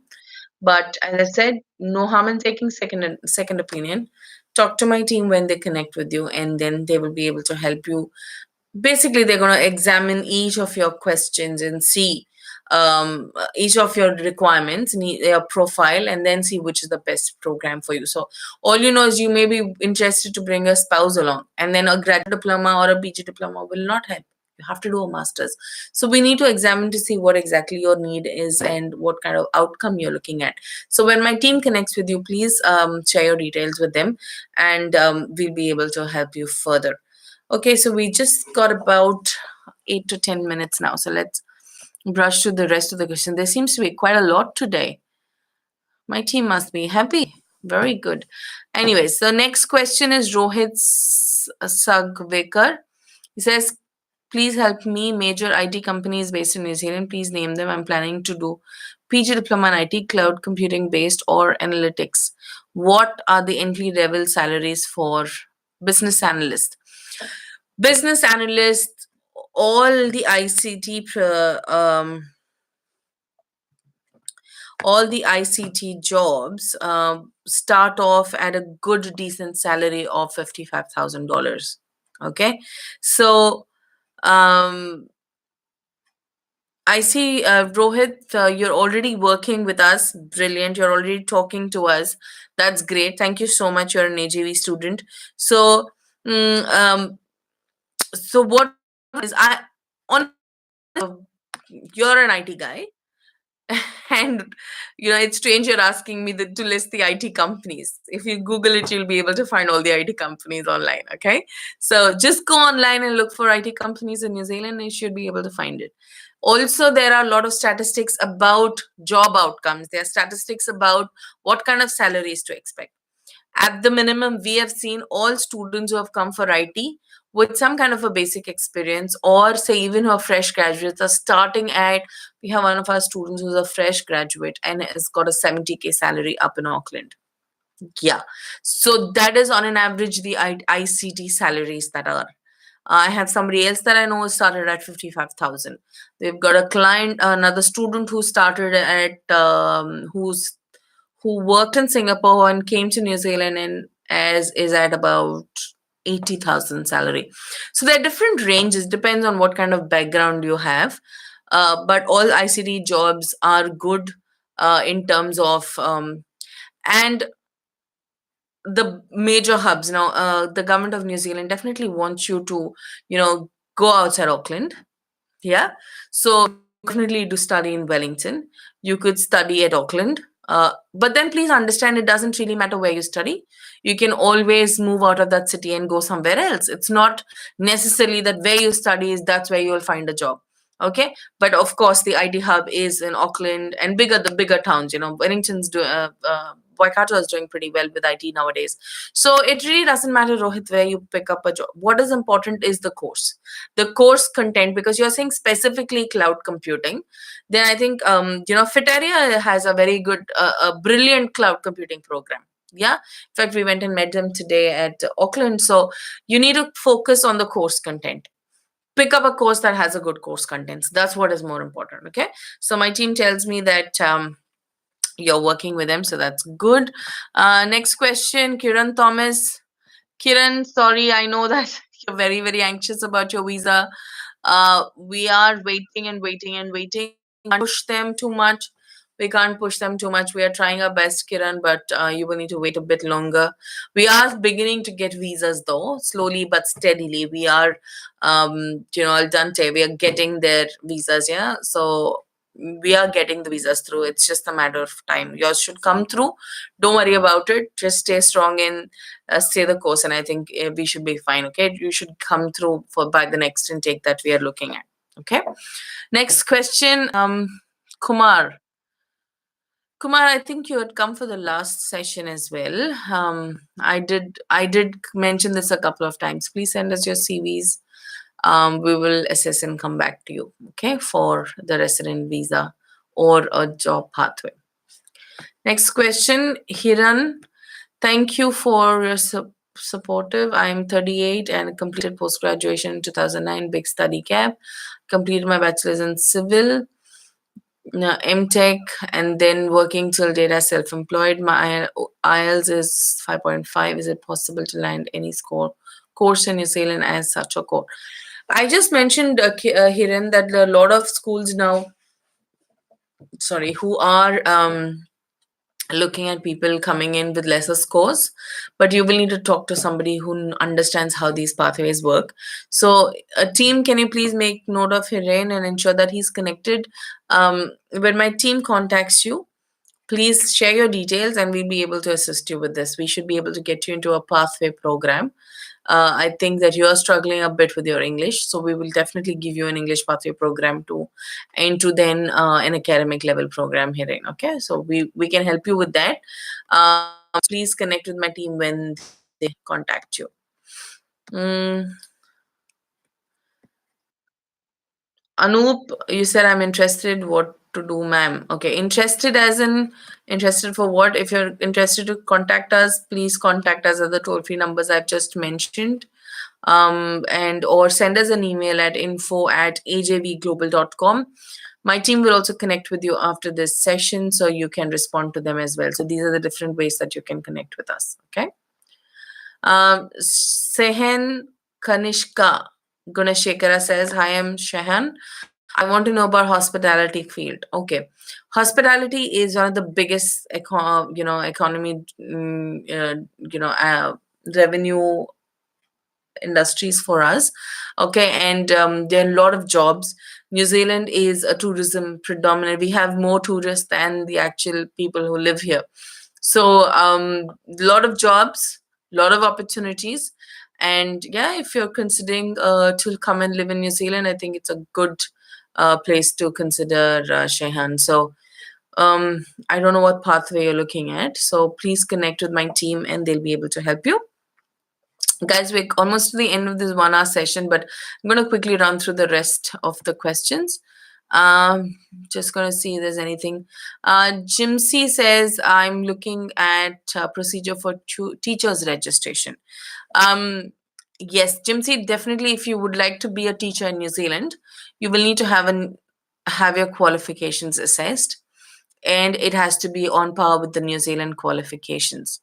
But as I said, no harm in taking second opinion. Talk to my team when they connect with you, and then they will be able to help you. Basically, they're going to examine each of your questions and see each of your requirements and your profile, and then see which is the best program for you. So all you know is you may be interested to bring a spouse along, and then a graduate diploma or a PG diploma will not help. You have to do a master's. So we need to examine to see what exactly your need is and what kind of outcome you're looking at. So when my team connects with you, please share your details with them, and we'll be able to help you further. Okay, so we just got about 8 to 10 minutes now. So let's brush through the rest of the question. There seems to be quite a lot today. My team must be happy. Very good. Anyways, the next question is Rohit Sagvekar. He says, please help me. Major IT companies based in New Zealand. Please name them. I'm planning to do PG diploma in IT, cloud computing based or analytics. What are the entry level salaries for business analyst? Business analyst, all the all the ICT jobs start off at a good decent salary of $55,000. Okay, so um, I see, Rohit, you're already working with us. Brilliant. You're already talking to us. That's great. Thank you so much. You're an AGV student. So, mm, um, so what is I on you're an IT guy, and it's strange you're asking me to list the IT companies. If you Google it, you'll be able to find all the IT companies online. Okay, so just go online and look for IT companies in New Zealand, and you should be able to find it. Also, there are a lot of statistics about job outcomes. There are statistics about what kind of salaries to expect. At the minimum, we have seen all students who have come for IT with some kind of a basic experience, or say even who are fresh graduates, are starting at. We have one of our students who's a fresh graduate and has got a 70K salary up in Auckland. Yeah. So that is on an average the ICT salaries that are. I have somebody else that I know started at 55,000. They've got a client, another student who started at who worked in Singapore and came to New Zealand and as is at about 80,000 salary. So there are different ranges, depends on what kind of background you have. But all ICT jobs are good in terms of and the major hubs. Now, the government of New Zealand definitely wants you to, go outside Auckland. Yeah. So you could definitely do study in Wellington. You could study at Auckland. But then please understand it doesn't really matter where you study. You can always move out of that city and go somewhere else. It's not necessarily that where you study is that's where you'll find a job. Okay. But of course, the IT hub is in Auckland and the bigger towns. Wellington's doing, Waikato is doing pretty well with IT nowadays. So it really doesn't matter, Rohit, where you pick up a job. What is important is the course content, because you're saying specifically cloud computing. Then I think FITA has a very good a brilliant cloud computing program. Yeah, in fact we went and met them today at Auckland. So you need to focus on the course content. Pick up a course that has a good course contents. That's what is more important. Okay, so my team tells me that you're working with them, so that's good. Next question, Kiran Thomas. Kiran, sorry, I know that you're very, very anxious about your visa. We are waiting and waiting and waiting. Push them too much. We can't push them too much. We are trying our best, Kiran, but you will need to wait a bit longer. We are beginning to get visas, though, slowly but steadily. We are, al dente. We are getting their visas, yeah. So we are getting the visas through. It's just a matter of time. Yours should come through. Don't worry about it. Just stay strong and stay the course, and I think we should be fine. Okay, you should come through by the next intake that we are looking at. Okay. Next question, Kumar. Kumar, I think you had come for the last session as well. I did mention this a couple of times. Please send us your CVs. We will assess and come back to you, okay, for the resident visa or a job pathway. Next question, Hiran. Thank you for your supportive. I am 38 and completed post-graduation in 2009, big study gap. Completed my bachelor's in civil, MTech, and then working till date as self-employed. My IELTS is 5.5. Is it possible to land any course in New Zealand as such a course? I just mentioned, Hiran, that there are a lot of schools now, sorry, who are looking at people coming in with lesser scores, but you will need to talk to somebody who understands how these pathways work. So, a team, can you please make note of Hiren and ensure that he's connected? When my team contacts you, please share your details and we'll be able to assist you with this. We should be able to get you into a pathway program. I think that you are struggling a bit with your English, so we will definitely give you an English pathway program too, into then an academic level program here. Okay, so we can help you with that. Please connect with my team when they contact you. Mm, Anup, you said I'm interested. What to do, ma'am? Okay, interested as in interested for what? If you're interested to contact us, please contact us at the toll-free numbers I've just mentioned. And or send us an email at info@ajvglobal.com. My team will also connect with you after this session so you can respond to them as well. So these are the different ways that you can connect with us. Okay. Sehen Kanishka Gunashekara says, "Hi, I'm Shehan. I want to know about hospitality field." Okay, hospitality is one of the biggest, economy, revenue industries for us. Okay, and there are a lot of jobs. New Zealand is a tourism predominant. We have more tourists than the actual people who live here. So a lot of jobs, a lot of opportunities. And yeah, if you're considering to come and live in New Zealand, I think it's a good place to consider, Shehan. So I don't know what pathway you're looking at. So please connect with my team and they'll be able to help you. Guys, we're almost to the end of this 1 hour session, but I'm going to quickly run through the rest of the questions. Just going to see if there's anything. Jimsy says, I'm looking at procedure for teachers registration. Yes, Jimsy, definitely if you would like to be a teacher in New Zealand, you will need to have your qualifications assessed, and it has to be on par with the New Zealand qualifications.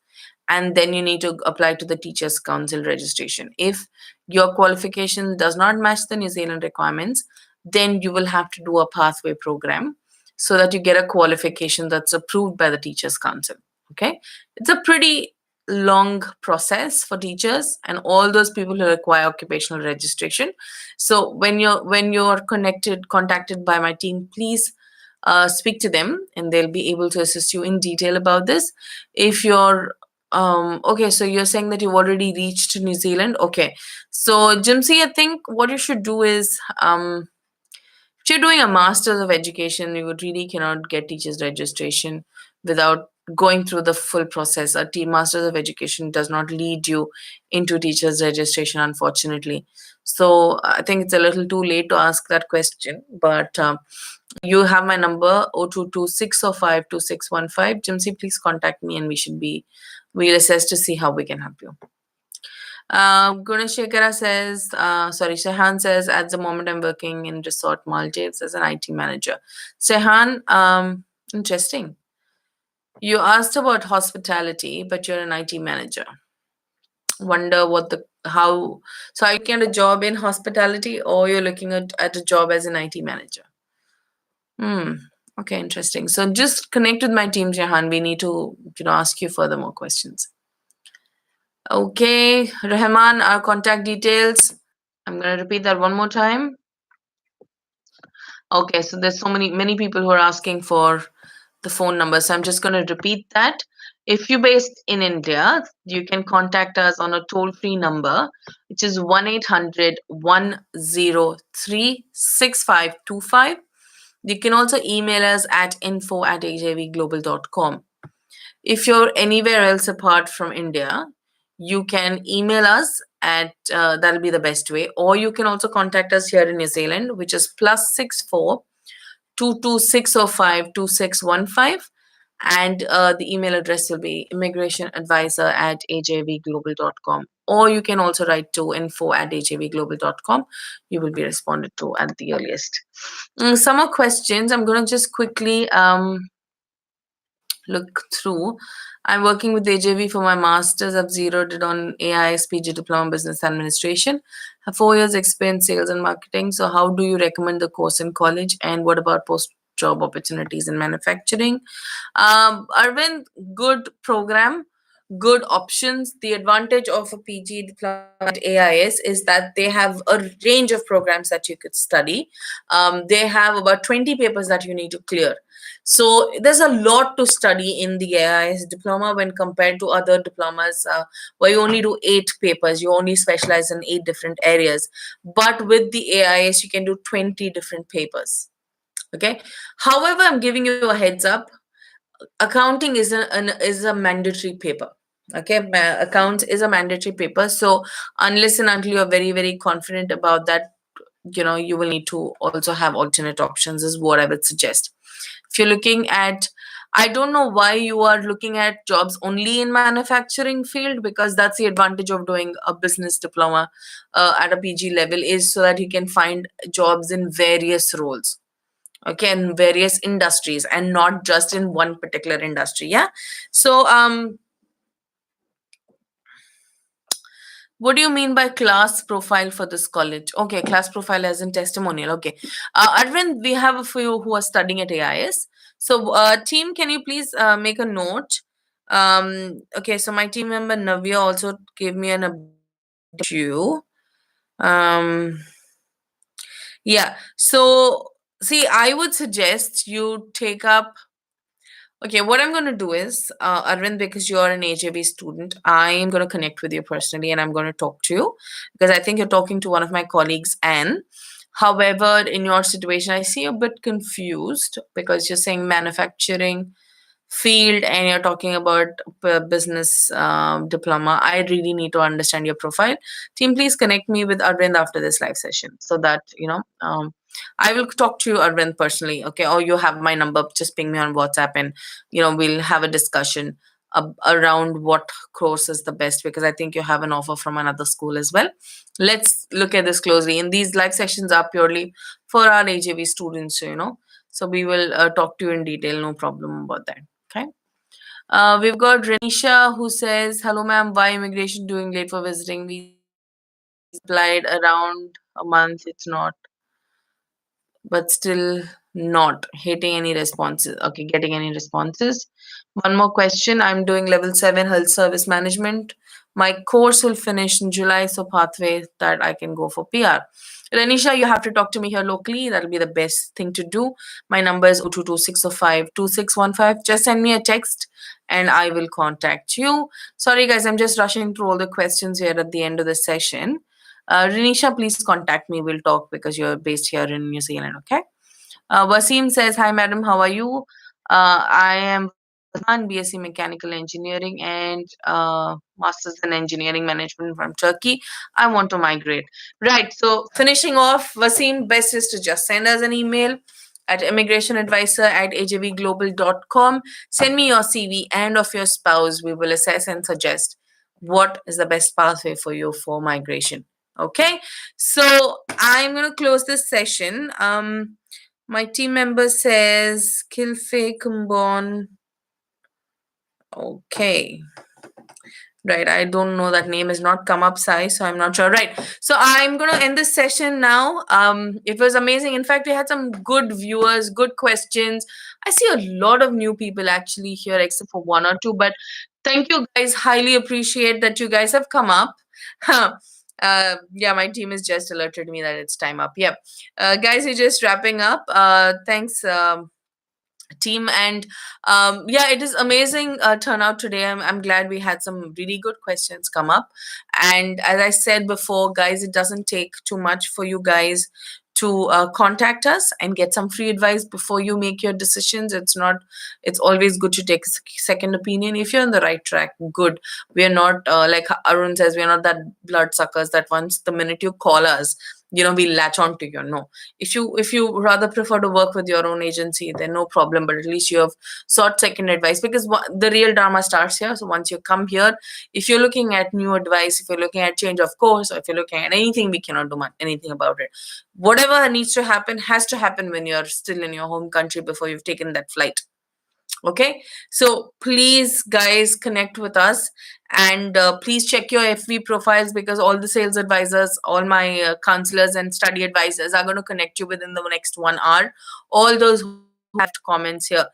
And then you need to apply to the Teachers Council registration. If your qualification does not match the New Zealand requirements, then you will have to do a pathway program so that you get a qualification that's approved by the Teachers Council. Okay, it's a pretty long process for teachers and all those people who require occupational registration. So when you're contacted by my team, please speak to them and they'll be able to assist you in detail about this. If you're okay, so you're saying that you've already reached New Zealand. Okay, so Jimsy, I think what you should do is if you're doing a master's of education, you would really cannot get teachers registration without going through the full process. A master's of education does not lead you into teachers registration, unfortunately. So I think it's a little too late to ask that question, but you have my number 0226052615. Jimsy, please contact me and we'll assess to see how we can help you. Gunashekara says, Sehan says, at the moment I'm working in Resort Maldives as an IT manager. Sehan, interesting. You asked about hospitality, but you're an IT manager. Wonder so are you looking at a job in hospitality or you're looking at a job as an IT manager? Okay, interesting. So just connect with my team, Jahan. We need to, ask you further more questions. Okay, Rahman, our contact details. I'm going to repeat that one more time. Okay, so there's many people who are asking for the phone number. So I'm just going to repeat that. If you're based in India, you can contact us on a toll free number, which is 1-800-103-6525. You can also email us at info@ajvglobal.com. If you're anywhere else apart from India, you can email us at that'll be the best way, or you can also contact us here in New Zealand, which is +64 22605 2615, and the email address will be immigrationadvisor@ajvglobal.com, or you can also write to info@ajvglobal.com. You will be responded to at the earliest. Some more questions. I'm going to just quickly look through. I'm working with AJV for my master's. I've zeroed it on AIS PG Diploma Business Administration. Have 4 years experience sales and marketing. So how do you recommend the course in college? And what about post job opportunities in manufacturing? Arvind, good program, good options. The advantage of a PG diploma at AIS is that they have a range of programs that you could study. They have about 20 papers that you need to clear. So there's a lot to study in the AIS diploma when compared to other diplomas where you only do 8 papers, you only specialize in 8 different areas. But with the AIS, you can do 20 different papers. Okay. However, I'm giving you a heads up. Accounting is a mandatory paper. Okay, accounts is a mandatory paper. So unless and until you're very very confident about that, you will need to also have alternate options, is what I would suggest. If you're looking at, I don't know why you are looking at jobs only in manufacturing field, because that's the advantage of doing a business diploma at a PG level, is so that you can find jobs in various roles, okay, in various industries, and not just in one particular industry. Yeah. So what do you mean by class profile for this college? Okay, class profile as in testimonial. Okay. Arvind, we have a few who are studying at AIS. So, team, can you please make a note? Okay, so my team member Navya also gave me an you. Um, yeah. So, see, I would suggest you take up. Okay, what I'm going to do is, Arvind, because you're an AJB student, I am going to connect with you personally and I'm going to talk to you, because I think you're talking to one of my colleagues, Anne. However, in your situation, I see you're a bit confused because you're saying manufacturing field and you're talking about business diploma. I really need to understand your profile. Team, please connect me with Arvind after this live session so that I will talk to you, Arvind, personally. Okay, or you have my number, just ping me on WhatsApp, and we'll have a discussion around what course is the best, because I think you have an offer from another school as well. Let's look at this closely. And these live sessions are purely for our AJV students, so we will talk to you in detail, no problem about that. Okay. We've got Renisha who says, "Hello, ma'am. Why immigration doing late for visiting? We applied around a month. It's not, but still not hitting any responses. Okay, getting any responses." One more question. I'm doing level 7 health service management. My course will finish in July, so pathway that I can go for PR. Renisha, you have to talk to me here locally. That'll be the best thing to do. My number is 022-605-2615. Just send me a text and I will contact you. Sorry, guys, I'm just rushing through all the questions here at the end of the session. Renisha, please contact me. We'll talk because you're based here in New Zealand, okay? Wasim says, "Hi, madam. How are you? I am BSc Mechanical Engineering and Masters in Engineering Management from Turkey. I want to migrate." Right. So, finishing off, Wasim, best is to just send us an email at immigrationadvisor@ajvglobal.com. Send me your CV and of your spouse. We will assess and suggest what is the best pathway for you for migration. Okay. So, I'm going to close this session. My team member says Kilfe Kumbon. Okay. Right. I don't know, that name has not come up, Sai, so I'm not sure. Right. So I'm gonna end this session now. It was amazing. In fact, we had some good viewers, good questions. I see a lot of new people actually here, except for one or two. But thank you guys. Highly appreciate that you guys have come up. Yeah, my team has just alerted me that it's time up. Yep. Guys, we're just wrapping up. Thanks. team. And yeah, it is amazing turnout today. I'm glad we had some really good questions come up. And as I said before, guys, it doesn't take too much for you guys to contact us and get some free advice before you make your decisions. It's always good to take a second opinion. If you're on the right track, good. We are not like Arun says, we're not that bloodsuckers that once the minute you call us, we latch on to you. No, if you rather prefer to work with your own agency, then no problem, but at least you have sought second advice, because the real drama starts here. So once you come here, if you're looking at new advice, if you're looking at change of course, or if you're looking at anything, we cannot do anything about it. Whatever needs to happen has to happen when you're still in your home country before you've taken that flight. Okay, so please guys connect with us, and please check your FV profiles, because all the sales advisors, all my counselors and study advisors are going to connect you within the next 1 hour, all those who have comments here.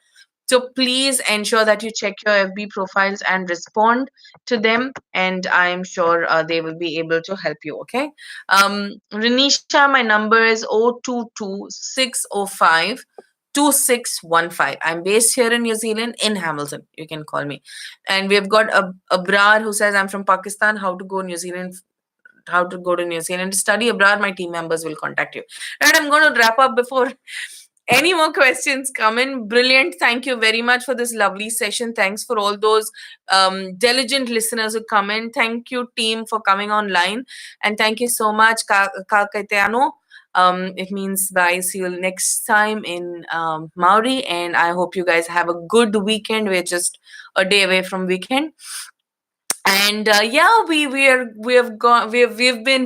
So please ensure that you check your FB profiles and respond to them, and I'm sure they will be able to help you. Okay, Renisha, my number is 022605 2615. I'm based here in New Zealand, in Hamilton. You can call me. And we've got a Abrar who says, I'm from Pakistan. How to go to New Zealand to study abroad? My team members will contact you. And I'm going to wrap up before any more questions come in. Brilliant. Thank you very much for this lovely session. Thanks for all those diligent listeners who come in. Thank you, team, for coming online. And thank you so much, Kakaiteano. It means bye. See you next time in Maori. And I hope you guys have a good weekend. We're just a day away from weekend. And yeah, we've been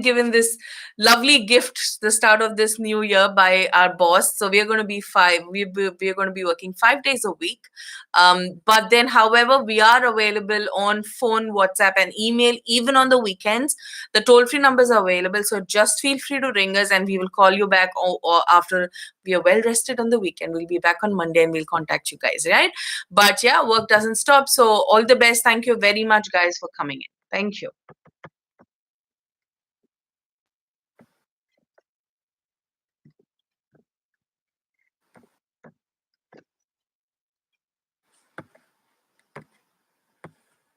given this lovely gift, the start of this new year, by our boss. So we're going to be we're going to be working 5 days a week. But then, however, we are available on phone, WhatsApp, and email even on the weekends. The toll-free numbers are available, so just feel free to ring us, and we will call you back, or after we are well rested on the weekend. We'll be back on Monday, and we'll contact you guys, right? But yeah, work doesn't stop. So all the best. Thank you very much, guys, for coming in. Thank you.